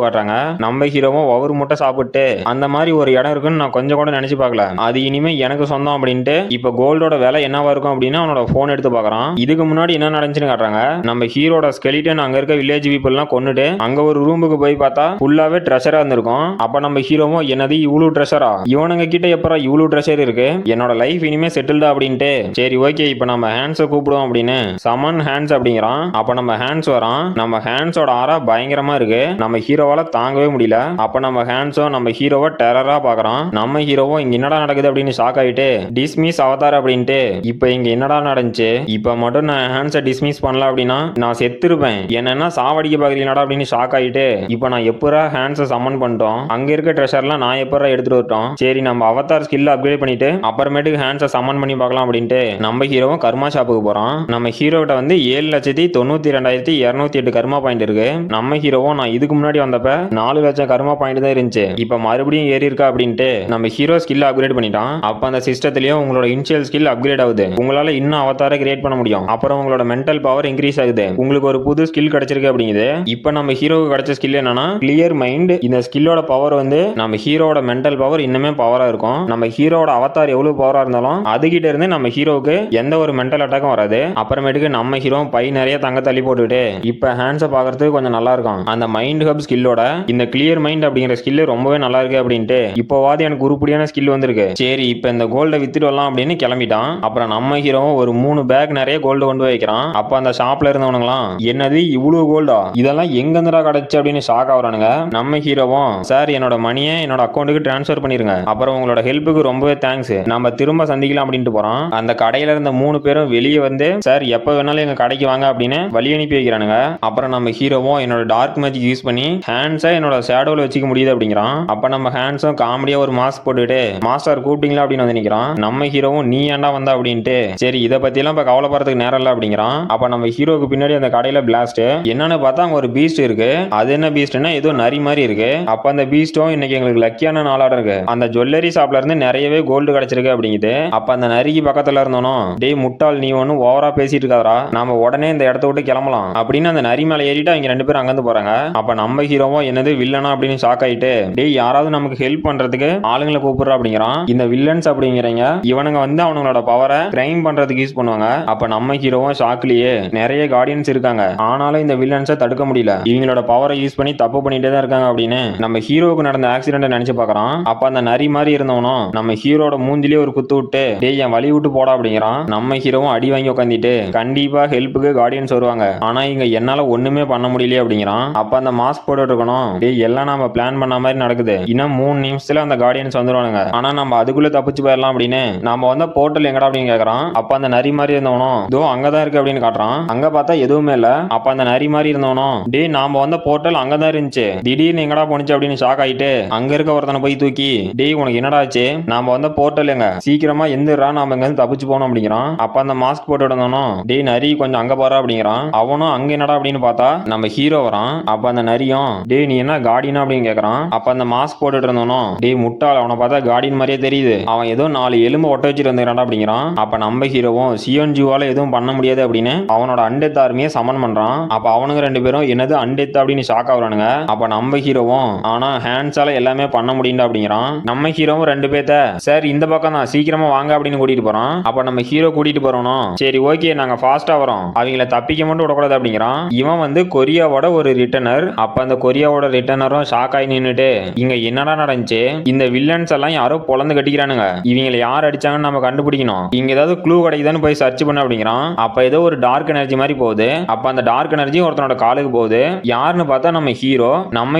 காட்டுறாங்க. நம்ம ஹீரோவும் ஒவ்வொரு முட்டை சாப்பிட்டு அந்த மாதிரி ஒரு இடம் இருக்குன்னு நான் கொஞ்சம் கூட நினைச்சு பார்க்கல, அது இனிமே எனக்கு சொந்தம் அப்படின்ட்டு இப்ப கோல்டோட விலை என்னவா இருக்கும் அப்படின்னு அவனோட போன் எடுத்து பார்க்கறான். இதுக்கு முன்னாடி என்ன நடந்துச்சுன்னு காட்டுறாங்க. நம்ம ஹீரோட ஸ்கெலிட்டன் அங்க இருக்க வில்லேஜ் பீப்புள் எல்லாம் கொன்னுட்டு அங்க ஒரு ரூமுக்கு போய் பார்த்தா ஃபுல்லாவே ட்ரெஷரா இருந்திருக்கும். அப்ப நம்ம ஹீரோவும் என்னது இவ்வளவு ட்ரெஷரா, இவனுங்க கிட்ட எப்பறா இவ்வளவு ட்ரெஷர் இருக்கு, என்னோட லைஃப் இனிமே செட்டில்டா அப்படின்ட்டு சரி ஓகே இப்ப நம்ம ஹேண்ட்ஸை கூப்பிடுவோம் அப்படின்னு சமன் ஹேண்ட்ஸ் அப்படிங்கிறான். அப்ப நம்ம ஹேண்ட்ஸ் வரான். நம்ம ஹேண்ட்ஸோட ஆரா பயங்கரமா இருக்கு, நம்ம ஹீரோவால தாங்கவே முடியல. அப்ப நம்ம ஹேண்ட்ஸும் நம்ம ஹீரோவை டெரரா பாக்குறான். நம்ம ஹீரோவும் இங்க என்னடா நடக்குது அப்படின்னு ஷாக் ஆயிட்டு டிஸ்மிஸ் அவதார் அப்படின்ட்டு இப்ப இங்க என்னடா நடந்துச்சு, இப்ப மட்டும் நான் ஹேண்ட்ஸை டிஸ்மிஸ் பண்ணல அப்படின்னா நான் செத்துருப்பேன், என்னன்னா சாவடிக்க பாக்கலடா அப்படின்னு ஷாக் ஆயிட்டு இப்ப நான் எப்பரா ஹேண்ட்ஸை சம்மன் பண்ணிட்டோம், அங்க இருக்க ட்ரெஷர்லாம் நான் எப்பரா எடுத்துட்டு வரட்டும், சரி நம்ம அவதார் ஸ்கில்ல அப்கிரேட் பண்ணிட்டு அப்புறமேட்டுக்கு ஹேண்ட்ஸை சம்மன் பண்ணி பார்க்கலாம் அப்படின்ட்டு நம்ம ஹீரோவும் கர்மா ஷாப்புக்கு போறான். நம்ம ஹீரோ கிட்ட வந்து 7,92,208 கர்மா பாயிண்ட் இருக்கு. நம்ம ஹீரோவும் நான் இதுக்கு முன்னாடி வந்தப்ப 4 லட்சம் கர்மா பாயிண்ட் தான் இருந்துச்சு, இப்ப மறுபடியும் ஏறி இருக்கா அப்படின்ட்டு நம்ம ஹீரோ ஸ்கில் அப்கிரேட் பண்ணிட்டான். அப்ப அந்த சிஸ்டத்திலயும் உங்களோட இனிஷியல் ஸ்கில் அப்கிரேட் ஆகுது, உங்களால இன்னும் அவதாரை கிரியேட் பண்ண முடியும், அப்புறம் உங்களோட மென்டல் பவர் இன்க்ரீஸ் ஆகுது, உங்களுக்கு ஒரு புது ஸ்கில் கிடைச்சிருக்கு அப்படிங்குது. இப்ப நம்ம ஹீரோக்கு கிடைச்ச ஸ்கில் என்னன்னா கிளியர் மைண்ட். இந்த ஸ்கில்லோட பவர் வந்து நம்ம ஹீரோட மென்டல் பவர் இன்னுமே பவரா இருக்கும். நம்ம ஹீரோட அவதார் எவ்வளவு பவரா இருந்தாலும் அதுகிட்ட இருந்து நம்ம ஹீரோக்கு எந்த ஒரு மென்டல் அட்டாக்கும் வராது. அப்புறமேட்டுக்கு நம்ம ஹீரோ பை நிறைய தங்க தள்ளி போட்டுட்டு இப்ப ஹேண்ட்ஸை பாக்குறதுக்கு கொஞ்சம் நல்லா இருக்கும். அந்த மைண்ட் ஹப் ஸ்கில்லோட இந்த கிளியர் மைண்ட் அப்படிங்கிற ஸ்கில் ரொம்பவே நல்லா இருக்கு அப்படின்ட்டு இப்போவாது எனக்கு உருப்படியான ஸ்கில் வந்திருக்கு, சரி இப்ப இந்த கோல்டை வித்துட்டு வரலாம் அப்படின்னு கிளம்பிட்டான். அப்புறம் நம்ம ஹீரோ ஒரு 3 பேக் நிறைய கோல்டு கொண்டு வைக்கிறான். அப்ப அந்த ஷாப்ல இருந்தவனுங்களாம் என்னது இவ்வளவு கோல்டா, இதெல்லாம் எங்க இருந்துடா கிடைச்சு அப்படின்னு ஷாக் ஆகுறானுங்க. நம்ம ஹீரோவும் சார் என்னோட மணியை என்னோட அக்கௌண்ட்டுக்கு டிரான்ஸ்ஃபர் பண்ணிருங்க, அப்புறம் உங்களோட ஹெல்ப்புக்கு ரொம்பவே தேங்க்ஸ், நம்ம திரும்ப சந்திக்கலாம் அப்படின்ட்டு போறான். அந்த கடையில இருந்த 3 பேரும் வெளியே வந்து சார் எப்ப வேணாலும் எங்க கடைக்கு வாங்க அப்படின்னு வழி அனுப்பி வைக்கிறானுங்க. அப்புறம் நம்ம ஹீரோவும் என்னோட டார்க் மேஜிக் யூஸ் பண்ணி ஹேண்ட்ஸை என்னோட ஷேடோல வச்சுக்க முடியுது அப்படிங்கிறான். அப்ப நம்ம ஹேண்ட்ஸும் காமெடியா ஒரு மாஸ்க் போட்டுட்டு மாஸ்டர் கூப்பிட்டீங்களா அப்படின்னு வந்து நிக்கிறான். நம்ம ஹீரோவும் நீ ஏன்டா வந்தா அப்படின்ட்டு சரி இதை பத்தி எல்லாம் இப்ப கவலைப்படுறதுக்கு நேரம் இல்ல அப்படிங்கிறான். அப்ப நம்ம ஹீரோக்கு பின்னாடி அந்த கடையில பிளாஸ்ட் என்னன்னு பார்த்தா அங்க ஒரு பீஸ்ட் இருக்கு. அது என்ன பீஸ்ட்னா ஏதோ நரி மாதிரி இருக்கு. அப்ப அந்த பீஸ்டும் இன்னைக்கு எங்களுக்கு லக்கியான நாளாட இருக்கு, அந்த ஜுவல்லரி ஷாப்ல இருந்து நிறையவே கோல்டு கிடைச்சிருக்கு அப்படிங்குது. அப்ப அந்த நரிக்கு பக்கத்துல இருந்தோம் டேய் முட்டாள் நீ ஒன்னும் ஓவரா பேசிட்டு இருக்காதரா, நாம உடனே இந்த இடத்த விட்டு கிளம்பலாம் அப்படின்னு அந்த நரி மேல ஏறிட்டு அவங்க 2 பேரும் அங்கிருந்து போறாங்க. அப்ப நம்ம ஹீரோவும் என்னது வில்லனா அப்படின்னு ஷாக் ஆயிட்டு டேய் யாராவது நமக்கு ஹெல்ப் பண்றதுக்கு ஆளுங்களை கூப்பிடுறா அப்படிங்கிறான். இந்த வில்லன்ஸ் அப்படிங்கிறீங்க இவனுங்க வந்து அவங்களோட பவரை கிரைம் பண்றதுக்கு யூஸ் பண்ணுவாங்க. அப்ப நம்ம ஹீரோவும் ஷாக்லயே நிறைய கார்டியன்ஸ் இருக்காங்க, ஆனாலும் இந்த வில்லன்ஸை தடுக்க முடியல, இவங்களோட பவரை யூஸ் பண்ணி தப்பு பண்ணிட்டே தான் இருக்காங்க அப்படின்னு நம்ம ஹீரோவுக்கு நடந்த ஆக்சிடென்ட் நினைச்சு பார்க்கறான். அப்ப அந்த நரி மாதிரி இருந்தவனும் நம்ம ஹீரோட மூஞ்சிலே ஒரு குத்து விட்டு டேய் என் வழி விட்டு போடா அப்படிங்கிறான். நம்ம ஹீரோவும் அடி வாங்கி உட்காந்துட்டு கண்டிப்பா ஹெல்ப்புக்கு கார்டியன்ஸ் வருவாங்க, ஆனா இங்க என்னால ஒண்ணுமே பண்ண முடியல அப்படிங்கிறான். அப்ப அந்த மாஸ்க் போட்டு இருக்கணும் டேய் எல்லாம் நம்ம பிளான் பண்ண மாதிரி நடக்குது, இன்னும் 3 நிமிஷத்துல அந்த கார்டியன்ஸ் வந்துருவானுங்க, ஆனா நம்ம அதுக்குள்ள தப்பிச்சு போயிடலாம் அப்படின்னு நாம வந்த போர்ட்டல் எங்கடா அப்படின்னு கேக்குறான். அப்ப அந்த நரி மாதிரி இருந்தவனும் தோ அங்கதான் இருக்கு அப்படின்னு காட்டுறான். அங்க பார்த்தா எதுவுமே இல்ல. அப்ப அந்த நரி மாதிரி இருந்தவனும் டேய் நாம வந்த போர்ட்டல் அங்கதான் இருந்துச்சு, திடீர்னு எங்கடா போனுச்சு அப்படின்னு ஷாக் ஆயிட்டு அங்க இருக்க ஒருத்தனை போய் தூக்கி டேய் உனக்கு என்னடா ஆச்சு, நாம வந்த போர்ட்டல் எங்க சீக்கிரமா எந்திரா நாம இங்க தப்பிச்சு போனோம் அப்படிங்கிறான். அப்ப அந்த மாஸ்க் போட்டு இருந்தவனும் டேய் நரி கொஞ்சம் அங்க போறா அப்படிங்கிறான். அவனும் அங்க என்னடா அப்படின்னு பார்த்தா நம்ம ஹீரோ வரான். அப்ப அந்த நரியும் டேய் நீ என்ன கார்டியனா அப்படின்னு கேக்குறான். அப்ப அந்த மாஸ்க் போட்டுட்டு இருந்தவனும் டேய் முட்டாள் அவனை பார்த்தா கார்டியன் மாதிரியே தெரியுது, அவன் ஏதோ 4 எலும்பு ஒட்ட வச்சுட்டு வந்துக்கிறான் அப்படிங்கிறான். அப்ப நம்ம ஹீரோவும் சியோன்ஜுவால எதுவும் பண்ண முடியாது அப்படின்னு அவனோட அண்டெத் ஆர்மியை சமன் பண்றான். அப்ப அவனுங்க 2 பேரும் என்னது அண்டெத் அப்படின்னு ஷாக் ஆகுறானுங்க. அப்ப நம்ம ஹீரோவும் ஆனா ஹேண்ட்ஸால எல்லாமே பண்ண முடியும் அப்படிங்கிறான். நம்ம ஹீரோவும் 2 பேத்த சார் இந்த பக்கம் தான் சீக்கிரமா வாங்க அப்படின்னு கூட்டிட்டு போறான். அப்ப நம்ம ஹீரோ கூட்டிட்டு போறோம் சரி ஓகே நாங்க ஃபாஸ்டா வரோம், அவங்கள தப்பிக்க மட்டும் விடக்கூடாது அப்படிங்கிறான். இவன் வந்து கொரியாவோட ஒரு ரிட்டர்னர். அப்ப அந்த கொரியாவோட ரிட்டர்னரும் ஷாக் ஆகி நின்னுட்டு இங்க என்னடா நடந்துச்சு, இந்த வில்லன்ஸ் எல்லாம் யாரோ பொளந்து கட்டிக்கிறானுங்க, இவங்களை யார் அடிச்சாங்கன்னு நம்ம கண்டுபிடிக்கணும், இங்க ஏதாவது க்ளூ கிடைக்குதான்னு போய் சர்ச் பண்ண அப்படிங்கிறான். அப்ப ஏதோ ஒரு டார்க் எனர்ஜி மாதிரி போகுது. அப்ப அந்த டார்க் எனர்ஜி ஒருத்தனோட காலுக்கு போகுது. யாருன்னு பார்த்தா நம்ம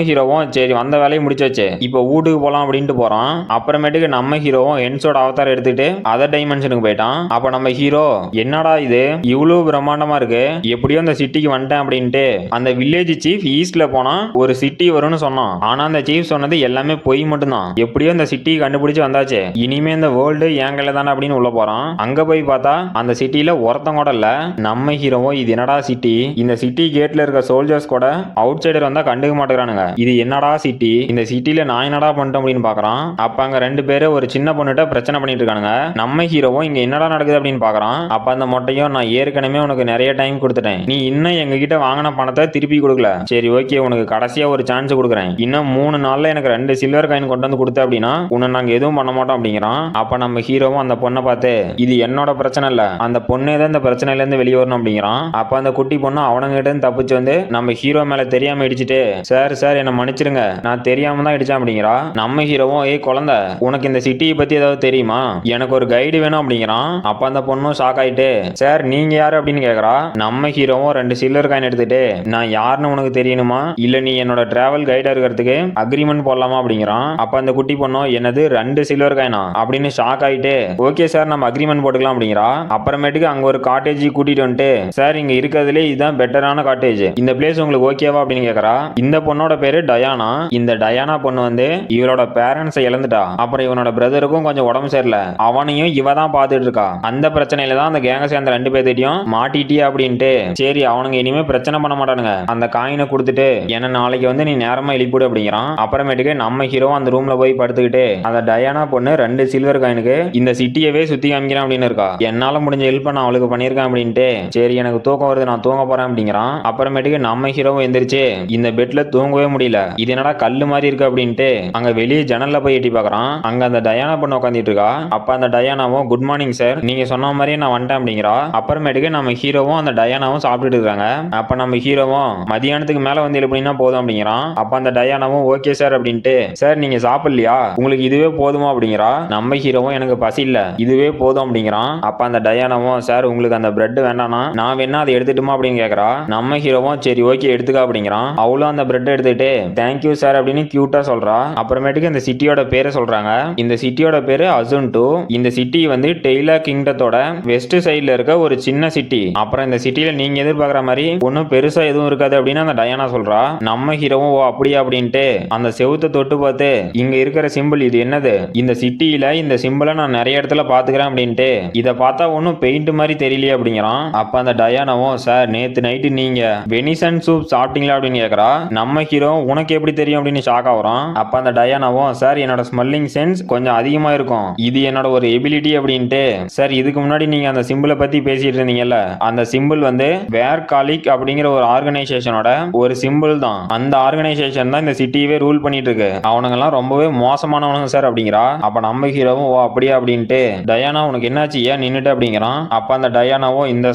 ஹீரோவும் சரி வந்த வேலையை முடிச்சாச்சு இப்போ வீட்டுக்கு போலாம் அப்படின்ட்டு போறோம். அப்புறமேட்டுக்கு நம்ம ஹீரோவும் ஹென்ஸோட அவதார் எடுத்துட்டு அதர் டைமென்ஷனுக்கு போயிட்டான். அப்ப நம்ம ஹீரோ என்னடா இது இவ்வளவு பிரம்மாண்டமா இருக்கு, எப்படியோ அந்த சிட்டிக்கு வந்துட்டேன் அப்படின்ட்டு அந்த வில்லேஜ் சீஃப் ஈஸ்ட்ல போனா ஒரு சிட்டி வரும்னு சொன்னான். ஆனா அந்த சீஃப் சொன்னது எல்லாமே பொய் மட்டும்தான். எப்படியோ அந்த சிட்டியை கண்டுபிடிச்சு வந்தாச்சு, இனிமே இந்த வேர்ல்டு என் கையில தானே அப்படின்னு உள்ள போறான். அங்க போய் பார்த்தா அந்த சிட்டில ஒருத்தன் கூட இல்ல. நம்ம ஹீரோவும் இது என்னடா சிட்டி, இந்த சிட்டி கேட்ல இருக்க சோல்ஜர்ஸ் கூட அவுட் சைடர் வந்தா கண்டுக்க மாட்டேங்கிறானுங்க, இது என்னடா சிட்டி, இந்த சிட்டில நான் என்னடா பண்ணிட்டேன் அப்படின்னு பாக்குறான். அப்ப அங்க ரெண்டு பேரு ஒரு சின்ன பொண்ணுகிட்ட பிரச்சனை பண்ணிட்டு இருக்கானுங்க. நம்ம ஹீரோவும் இங்க என்னடா நடக்குது அப்படின்னு பாக்குறான். அப்ப அந்த மொட்டையும் நான் ஏற்கனவே உனக்கு நிறைய டைம் கொடுத்துட்டேன், நீ இன்னும் எங்க கிட்ட வாங்கின பணத்தை திருப்பி கொடுக்கல, சரி ஓகே உனக்கு கடைசியா ஒரு சான்ஸ் கொடுக்குறேன், இன்னும் 3 நாள்ல எனக்கு 2 சில்வர் காயின் கொண்டு வந்து கொடுத்த அப்படின்னா உன்னை நாங்க எதுவும் பண்ண மாட்டோம் அப்படிங்கிறான். அப்ப நம்ம ஹீரோவும் அந்த பொண்ணை பார்த்து இது என்னோட பிரச்சனை இல்ல, அந்த பொண்ணே தான் இந்த பிரச்சனையில இருந்து வெளியே வரணும் அப்படிங்கிறான். அப்ப அந்த குட்டி பொண்ணு அவனுங்கிட்ட இருந்து தப்பிச்சு வந்து நம்ம ஹீரோ மேல தெரியாம இடிச்சிட்டு சார் சார் என்ன மன்னிச்சிருங்க நான் தெரியாம தான் இடிச்சேன் அப்படிங்கிறா. நம்ம ஹீரோவும் ஏய் குழந்தை உனக்கு இந்த சிட்டியை பத்தி ஏதாவது தெரியுமா, எனக்கு ஒரு கைடு வேணும் அப்படிங்கிறான். அப்ப அந்த பொண்ணும் ஷாக் ஆயிட்டு சார் நீங்க யாரு அப்படின்னு கேக்குறா. நம்ம ஹீரோவும் 2 சில்வர் காயின் எடுத்துட்டு நான் யாருன்னு உனக்கு தெரியணுமா இல்ல நீ என்னோட டிராவல் கைடா இருக்கிறதுக்கு அக்ரிமெண்ட் போடலாமா அப்படிங்கிறான். அப்ப அந்த குட்டி பொண்ணும் என்னது 2 சில்வர் காயினா அப்படின்னு ஷாக் ஆயிட்டு ஓகே சார் நம்ம அக்ரிமெண்ட் போட்டுக்கலாம் அப்படிங்கிறா. அப்புறமேட்டுக்கு அங்க ஒரு காட்டேஜ் கூட்டிட்டு வந்துட்டு சார் இங்க இருக்கிறதுலே இதுதான் பெட்டரான காட்டேஜ், இந்த பிளேஸ் உங்களுக்கு ஓகேவா அப்படின்னு கேக்குறா. இந்த பொண்ணோட பேரு டயானா. இந்த டயானா பொண்ணு வந்து இவளோட பேரண்ட்ஸை இழந்துட்டா. அப்புறம் இவனோட பிரதருக்கும் கொஞ்சம் உடம்பு சரியில்லை, அவனையும் இவ தான் பார்த்துட்டு இருக்கா. அந்த பிரச்சனையில தான் அந்த கேங்க சேர்ந்த 2 பேர்த்திட்டையும் மாட்டிட்டியா அப்படின்ட்டு சரி அவனுங்க இனிமே பிரச்சனை பண்ண மாட்டானுங்க, அந்த காயினை கொடுத்துட்டு என்ன நாளைக்கு வந்து நீ நேரமா எழுப்பிடு அப்படிங்கிறான். அப்புறமேட்டுக்கு நம்ம ஹீரோ அந்த ரூம்ல போய் படுத்துக்கிட்டு அந்த டயானா பொண்ணு 2 சில்வர் காயினுக்கு இந்த சிட்டியவே சுத்தி காமிக்கிறேன் அப்படின்னு இருக்கா. என்னால முடிஞ்ச ஹெல்ப் நான் அவளுக்கு பண்ணிருக்கேன் அப்படின்ட்டு சரி எனக்கு தூக்கம் வருது நான் தூங்க போறேன் அப்படிங்கிறான். அப்புறமேட்டுக்கு நம்ம ஹீரோவும் எந்திரிச்சு இந்த பெட்ல தூங்கவே முடியல, இது என்னடா கல்லு மாதிரி இருக்கு அப்படின்ட்டு அங்க வெளியே ஜன்னல்ல போய் எட்டி பார்க்கறான். அங்க அந்த டயானா பொண்ணு உட்காந்துட்டு இருக்கா. அப்ப அந்த டயானாவும் குட் மார்னிங் சார் நீங்க சொன்ன மாதிரியே நான் வந்துட்டேன் அப்படிங்கிறா. அப்புறமேட்டுக்கு நம்ம ஹீரோவும் அந்த டயானாவும் சாப்பிட்டுட்டு இருக்காங்க. அப்ப நம்ம ஹீரோவும் மதியானத்துக்கு மேல வந்து எழுப்பினா போதும் அப்படிங்கிறான். அப்ப அந்த டயானாவும் ஓகே சார் அப்படின்ட்டு சார் நீங்க சாப்பிடலையா உங்களுக்கு இதுவே போதுமா அப்படிங்கிறா. நம்ம ஹீரோவும் எனக்கு பசி இல்ல இதுவே போதும் அப்படிங்கிறான். அப்ப அந்த டயானாவும் சார் உங்களுக்கு அந்த பிரெட் வேண்டானா நான் வேணா அதை எடுத்துட்டுமா அப்படின்னு கேக்குறா. நம்ம ஹீரோவும் சரி ஓகே எடுத்துக்க அப்படிங்கிறான். அவளும் அந்த பிரெட் எடுத்துட்டு தேங்க்யூ சார் அப்படின்னு கியூட்டா சொல்றா. அப்புறமேட்டுக்கு இந்த சிட்டியோட பேரை சொல்றாங்க. இந்த சிட்டியோட பேரு அசுன்டு. இந்த சிட்டி வந்து டெய்லா கிங்டத்தோட வெஸ்ட் சைடுல இருக்க ஒரு சின்ன சிட்டி. அப்புறம் இந்த சிட்டில நீங்க எதிர்பார்க்குற மாதிரி ஒன்னும் பெருசா எதுவும் இருக்காது அப்படின்னு அந்த டயானா சொல்றா. நம்ம ஹீரோவும் ஓ அப்படியா அப்படின்ட்டு அந்த செவுத்தை தொட்டு பார்த்து இங்க இருக்கிற சிம்பிள் இது என்னது, இந்த சிட்டியில இந்த சிம்பிளை நான் நிறைய இடத்துல பாத்துக்கிறேன் அப்படின்ட்டு இதை பார்த்தா ஒன்னும் பெயிண்ட் மாதிரி தெரியலையே அப்படிங்கிறான். அப்ப அந்த டயானாவும் சார் நேத்து நைட்டு நீங்க வெனிசன் சூப் சாப்பிட்டீங்களா அப்படின்னு கேக்குறா. நம்ம ஹீரோ உனக்கு எப்படி தெரியும் அப்படின்னு ஷாக் ஆகுறான். அப்ப அந்த டயானாவும் சார் என்னோட ஸ்மெல்லிங் சென்ஸ் கொஞ்சம் அதிகமா இருக்கும், இது என்னோட ஒரு எபிலிட்டி அப்படின்ட்டு சார் இதுக்கு முன்னாடி நீங்க அந்த சிம்பிளை பத்தி பேசிட்டு இருந்தீங்கல்ல அந்த சிம்பிள் வந்து வேர் காலிக் அப்படிங்கிற ஒரு ஆர்கனைசேஷனோட ஒரு சிம்பிள் தான், அந்த ஆர்கனைசேஷன் தான் இந்த சிட்டியவே ரூல் பண்ணிட்டு இருக்கு, அவனுங்க எல்லாம் ரொம்பவே மோசமானவனுங்க சார் அப்படிங்கிறா. அப்ப நம்ம ஹீரோவும் ஓ அப்படியா அப்படின்ட்டு டயானா உனக்கு என்னாச்சு ஏன் நின்னுட்டு அப்படிங்கிறான். அப்ப அந்த டயானாவும் இந்த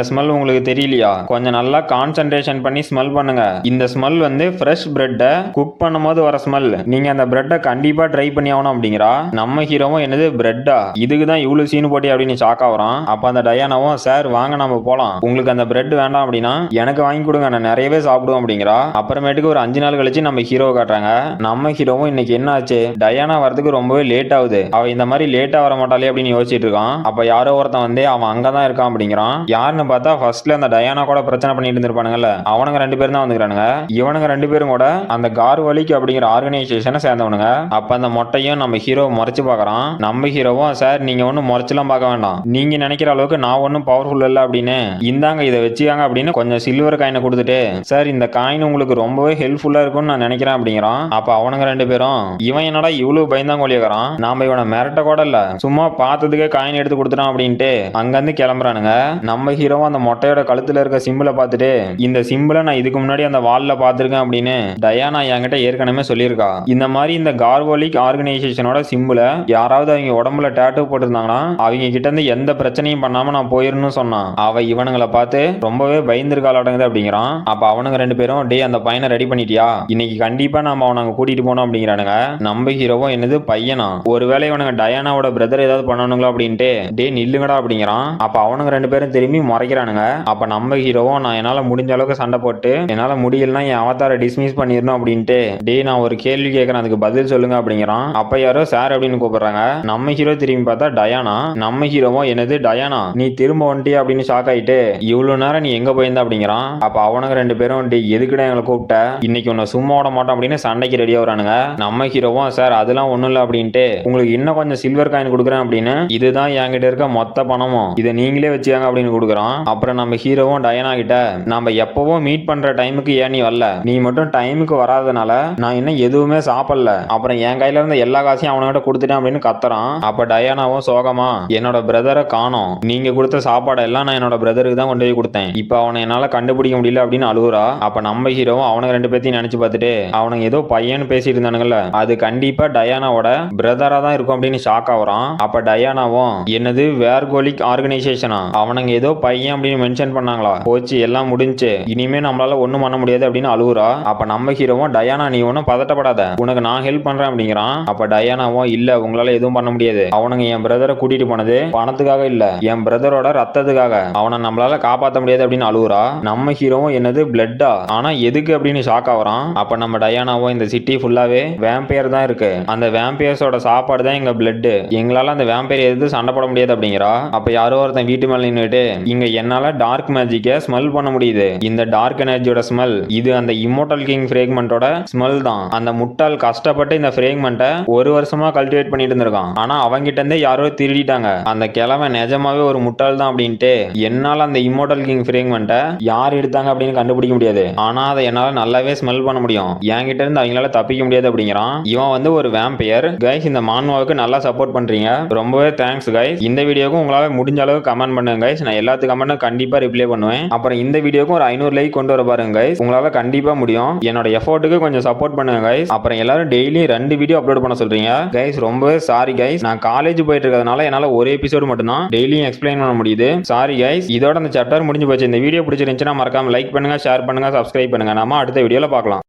ஸ்மெல் உங்களுக்கு தெரியலையா கொஞ்சம் நல்லா கான்சென்ட்ரேஷன் பண்ணி ஸ்மெல் பண்ணுங்க, இந்த ஸ்மெல் வந்து ஃப்ரெஷ் பிரெட்டை குக் பண்ணும்போது வர ஸ்மெல், நீங்க அந்த பிரெட்டை கண்டிப்பா ட்ரை பண்ணி ஆகணும் அப்படிங்கிறா. நம்ம ஹீரோவும் என்னது பிரெட்டா இதுக்கு தான் இவ்வளவு சீனு போட்டி அப்படின்னு ஷாக் ஆகுறான். அப்ப அந்த டயானாவும் சார் வாங்க நம்ம போலாம், உங்களுக்கு அந்த பிரெட் வேண்டாம் அப்படின்னா எனக்கு வாங்கி கொடுங்க நான் நிறையவே சாப்பிடுவோம் அப்படிங்கிறா. அப்புறமேட்டுக்கு ஒரு 5 நாள் கழிச்சு நம்ம ஹீரோ காட்டுறாங்க. நம்ம ஹீரோவும் இன்னைக்கு என்ன ஆச்சு டயானா வரதுக்கு ரொம்பவே லேட் ஆகுது, அவ இந்த மாதிரி லேட்டா வர மாட்டாளே அப்படின்னு யோசிச்சுட்டு இருக்கான். அப்ப யாரோ ஒருத்தன் வந்து அவன் அங்கதான் இருக்கான் அப்படிங்கிறான். யாருன்னு பார்த்தா ஃபர்ஸ்ட்ல அந்த டயானா கூட பிரச்சனை பண்ணிட்டு இருந்திருப்பானுங்கல்ல அவனுங்க 2 பேரும் தான் வந்துக்கிறானுங்க. இவனுங்க 2 பேரும் கூட அந்த கார்வலிக் அப்படிங்கிற ஆர்கனைசேஷனை சேர்ந்தவனுங்க. அப்ப அந்த மொட்டையும் நம்ம ஹீரோ முறைச்சு பார்க்கறான். நம்ம ஹீரோவும் சார் நீங்க ஒன்னும் முறைச்செல்லாம் பார்க்க வேண்டாம், நீங்க நினைக்கிற அளவுக்கு நான் ஒன்னும் பவர்ஃபுல் இல்ல அப்படின்னு இந்தாங்க இதை வச்சுக்காங்க அப்படின்னு கொஞ்சம் சில்வர் காயினை கொடுத்துட்டு சார் இந்த காயின் உங்களுக்கு ரொம்பவே ஹெல்ப்ஃபுல்லா இருக்கும்னு நான் நினைக்கிறேன் அப்படிங்கிறான். அப்ப அவனுங்க 2 பேரும் இவன் என்னடா இவ்வளவு பயந்தாங்கோலியாகிறான், நாம இவனை மிரட்ட கூட இல்ல சும்மா பார்த்ததுக்கே காயின் எடுத்து கொடுத்துட்டான் அப்படின்ட்டு அங்கிருந்து கிளம்புறானுங்க. நம்ம ஹீரோவும் அந்த மொட்டையோட கழுத்துல இருக்க சிம்பிளை பார்த்துட்டு இந்த சிம்பிளை நான் இதுக்கு முன்னாடி அந்த வால்ல பார்த்திருக்கேன் அப்படின்னு டயானா என்கிட்ட ஏற்கனவே சொல்லியிருக்கா. இந்த மாதிரி இந்த கார்வலிக் ஆர்கனைசேஷனோட சிம்பிளை யாராவது அவங்க உடம்புல டேட்டூ போட்டிருந்தாங்கன்னா அவங்க கிட்ட இருந்து எந்த பிரச்சனையும் பண்ணாம நான் போயிருன்னு சொன்னான். அவ இவனுங்களை பார்த்து ரொம்பவே பயந்துருக்காளடங்குது அப்படிங்கிறான். அப்ப அவனுங்க 2 பேரும் டே அந்த பையனை ரெடி பண்ணிட்டியா இன்னைக்கு கண்டிப்பா நாம அவனை கூட்டிட்டு போனோம் அப்படிங்கிறானுங்க. நம்ம ஹீரோவும் என்னது பையனா ஒருவேளை இவனுங்க டயானாவோட பிரதர் ஏதாவது பண்ணணுங்களா அப்படின்ட்டு டே நில்லுங்கடா அப்படிங்கிறான். அப்ப அவனுங்க 2 பேரும் திரும்பி முறைக்கிறானுங்க. அப்ப நம்ம ஹீரோவும் நான் என்னால முடிஞ்ச அளவுக்கு சண்டை போட்டு என்னால முடியலன்னா என் அவதாரை டிஸ்மிஸ் பண்ணிடணும் அப்படின்ட்டு டேய் நான் ஒரு கேள்வி கேட்கறேன் அதுக்கு பதில் சொல்லுங்க அப்படிங்கிறான். அப்ப யாரோ சார் அப்படின்னு கூப்பிடுறாங்க. நம்ம ஹீரோ திரும்பி பார்த்தா டயானா. நம்ம ஹீரோவும் என்னது டயானா நீ திரும்ப வந்துட்டியா அப்படின்னு ஷாக் ஆயிட்டு இவ்வளவு நேரம் நீ எங்க போயிருந்த அப்படிங்கிறான். அப்ப அவனுங்க 2 பேரும் எதுக்குடா எங்களை கூப்பிட்ட இன்னைக்கு உன்னை சும்மா விட மாட்டோம் அப்படின்னு சண்டைக்கு ரெடியா வரானுங்க. நம்ம ஹீரோவும் சார் அதெல்லாம் ஒண்ணும் இல்ல அப்படின்ட்டு உங்களுக்கு இன்னும் கொஞ்சம் சில்வர் காயின் கொடுக்குறேன் அப்படின்னு இதுதான் என்கிட்ட இருக்க மொத்த பணமும் இதை நீங்களே வச்சுக்காங்க அப்படின்னு கொடுக்குறான். அப்புறம் நம்ம ஹீரோவும் டயானா கிட்ட நம்ம எப்பவும் மீட் பண்ற டைமுக்கு ஏன் நீ வரல நீ மட்டும் டைமுக்கு வராதனால நான் இன்னும் எதுவுமே சாப்பிடல அப்புறம் என் கையில இருந்த எல்லா காசையும் அவன்கிட்ட கொடுத்துட்டேன் அப்படின்னு கத்துறான். அப்ப டயானாவும் சோகமா என்னோட பிரதரை காணோம் நீங்க கொடுத்த சாப்பாடு எல்லாம் நான் என்னோட பிரதருக்கு தான் கொண்டு போய் கொடுத்தேன் இப்ப அவனை என்னால கண்டுபிடிக்க முடியல அப்படின்னு அழுகுறா. அப்ப நம்ம ஹீரோவும் அவனுக்கு 2 பேத்தையும் நினைச்சு பார்த்துட்டு அவனுங்க ஏதோ பையன் பேசிட்டு இருந்தானுங்கல்ல அது கண்டிப்பா டயானாவோட பிரதரா தான் இருக்கும் அப்படின்னு ஷாக் ஆகுறான். அப்ப டயானாவும் என்னது வேர்கோலிக் ஆர்கனைசேஷனா அவனுங்க ஏதோ பையன் அப்படின்னு மென்ஷன் பண்ணாங்களா போச்சு எல்லாம் முடிஞ்சு இனிமே நம்மளால ஒண்ணும் பண்ண முடியாது அப்படின்னு அழுகுறா. அப்ப நம்ம ஹீரோவும் டயானா நீ ஒன்னும் பதட்டப்படாத உனக்கு நான் ஹெல்ப் பண்றேன் அப்படிங்கிறான். அப்ப டயானாவும் இல்ல உங்களால எதுவும் பண்ண முடியாது அவனுங்க என் பிரதரை கூட்டிட்டு போனது பணத்துக்காக இல்ல என் பிரதரோட ரத்தத்துக்காக அவனை நம்மளால காப்பாற்ற முடியாது அப்படின்னு அழுகுறா. நம்ம ஹீரோவும் என்னது பிளட்டா ஆனா எதுக்கு அப்படின்னு ஷாக் ஆகுறான். அப்ப நம்ம டயானாவும் இந்த சிட்டி ஃபுல்லாவே வேம்பையர் தான் இருக்கு அந்த வேம்பையர்ஸோட சாப்பாடு தான் எங்க பிளட் எங்களால அந்த வேம்பையர் எதிர்த்து சண்டை போட முடியாது அப்படிங்கிறா. அப்ப யாரோ ஒருத்தன் வீட்டு மேல நின்னுட்டு இங்க என்னால டார்க் மேஜிக்கை ஸ்மெல் பண்ண முடியுது இந்த டார்க் எனர்ஜியோட ஸ்மெல் இது அந்த இம்மோர்டல் கிங் ஃப்ரேக்மெண்டோட ஸ்மெல் தான் அந்த முட்டாள் கஷ்டப்பட்டு இந்த ஃப்ரேக்மெண்ட்டை 1 வருஷமா கல்டிவேட் பண்ணிட்டு இருந்திருக்கான் ஆனா அவங்கிட்ட இருந்தே யாரோ திருடிட்டாங்க அந்த கிழமை நிஜமாவே ஒரு முட்டாள் தான் அப்படின்ட்டு என்னால அந்த இம்மோர்டல் கிங் ஃப்ரேக்மெண்ட்டை யார் எடுத்தாங்க அப்படின்னு கண்டுபிடிக்க முடியாது ஆனா அதை என்னால நல்லாவே ஸ்மெல் பண்ண முடியும் என்கிட்ட இருந்து அவங்களால தப்பிக்க முடியாது அப்படிங்கிறான். இவன் வந்து ஒரு வேம்பையர் கைஸ் இந்த மான்வாவுக்கு நல்லா சப்போர்ட் பண்றீங்க ரொம்பவே தேங்க்ஸ் கைஸ். இந்த வீடியோக்கும் உங்களால முடிஞ்ச அளவுக்கு கமெண்ட் பண்ணுங்க கைஸ் நான் எல்லாத்து கமெண்ட்டும் கண்டிப்பா ரிப்ளை பண்ணுவேன். அப்புறம் இந்த வீடியோக்கும் ஒரு 500 லைக் கொண்டு வர பாருங்க கைஸ் உங்களால கண்டிப்பா முடியும் என்னோட எஃபோர்ட்டுக்கு கொஞ்சம் சப்போர்ட் பண்ணுங்க கைஸ். அப்புறம் எல்லாரும் டெய்லி 2 வீடியோ அப்லோட் பண்ண சொல்றீங்க கைஸ் ரொம்பவே சாரி கைஸ் நான் காலேஜ் போயிட்டு இருக்கிறதுனால என்னால ஒரு எபிசோடு மட்டும் தான் டெய்லியும் எக்ஸ்பிளைன் பண்ண முடியுது சாரி கைஸ். இதோட அந்த சாப்டர் முடிஞ்சு போச்சு. இந்த வீடியோ பிடிச்சிருந்துச்சுன்னா மறக்காம லைக் பண்ணுங்க ஷேர் பண்ணுங்க சப்ஸ்கிரைப் பண்ணுங்க நம்ம அடுத்த வீடியோல பார்க்கலாம்.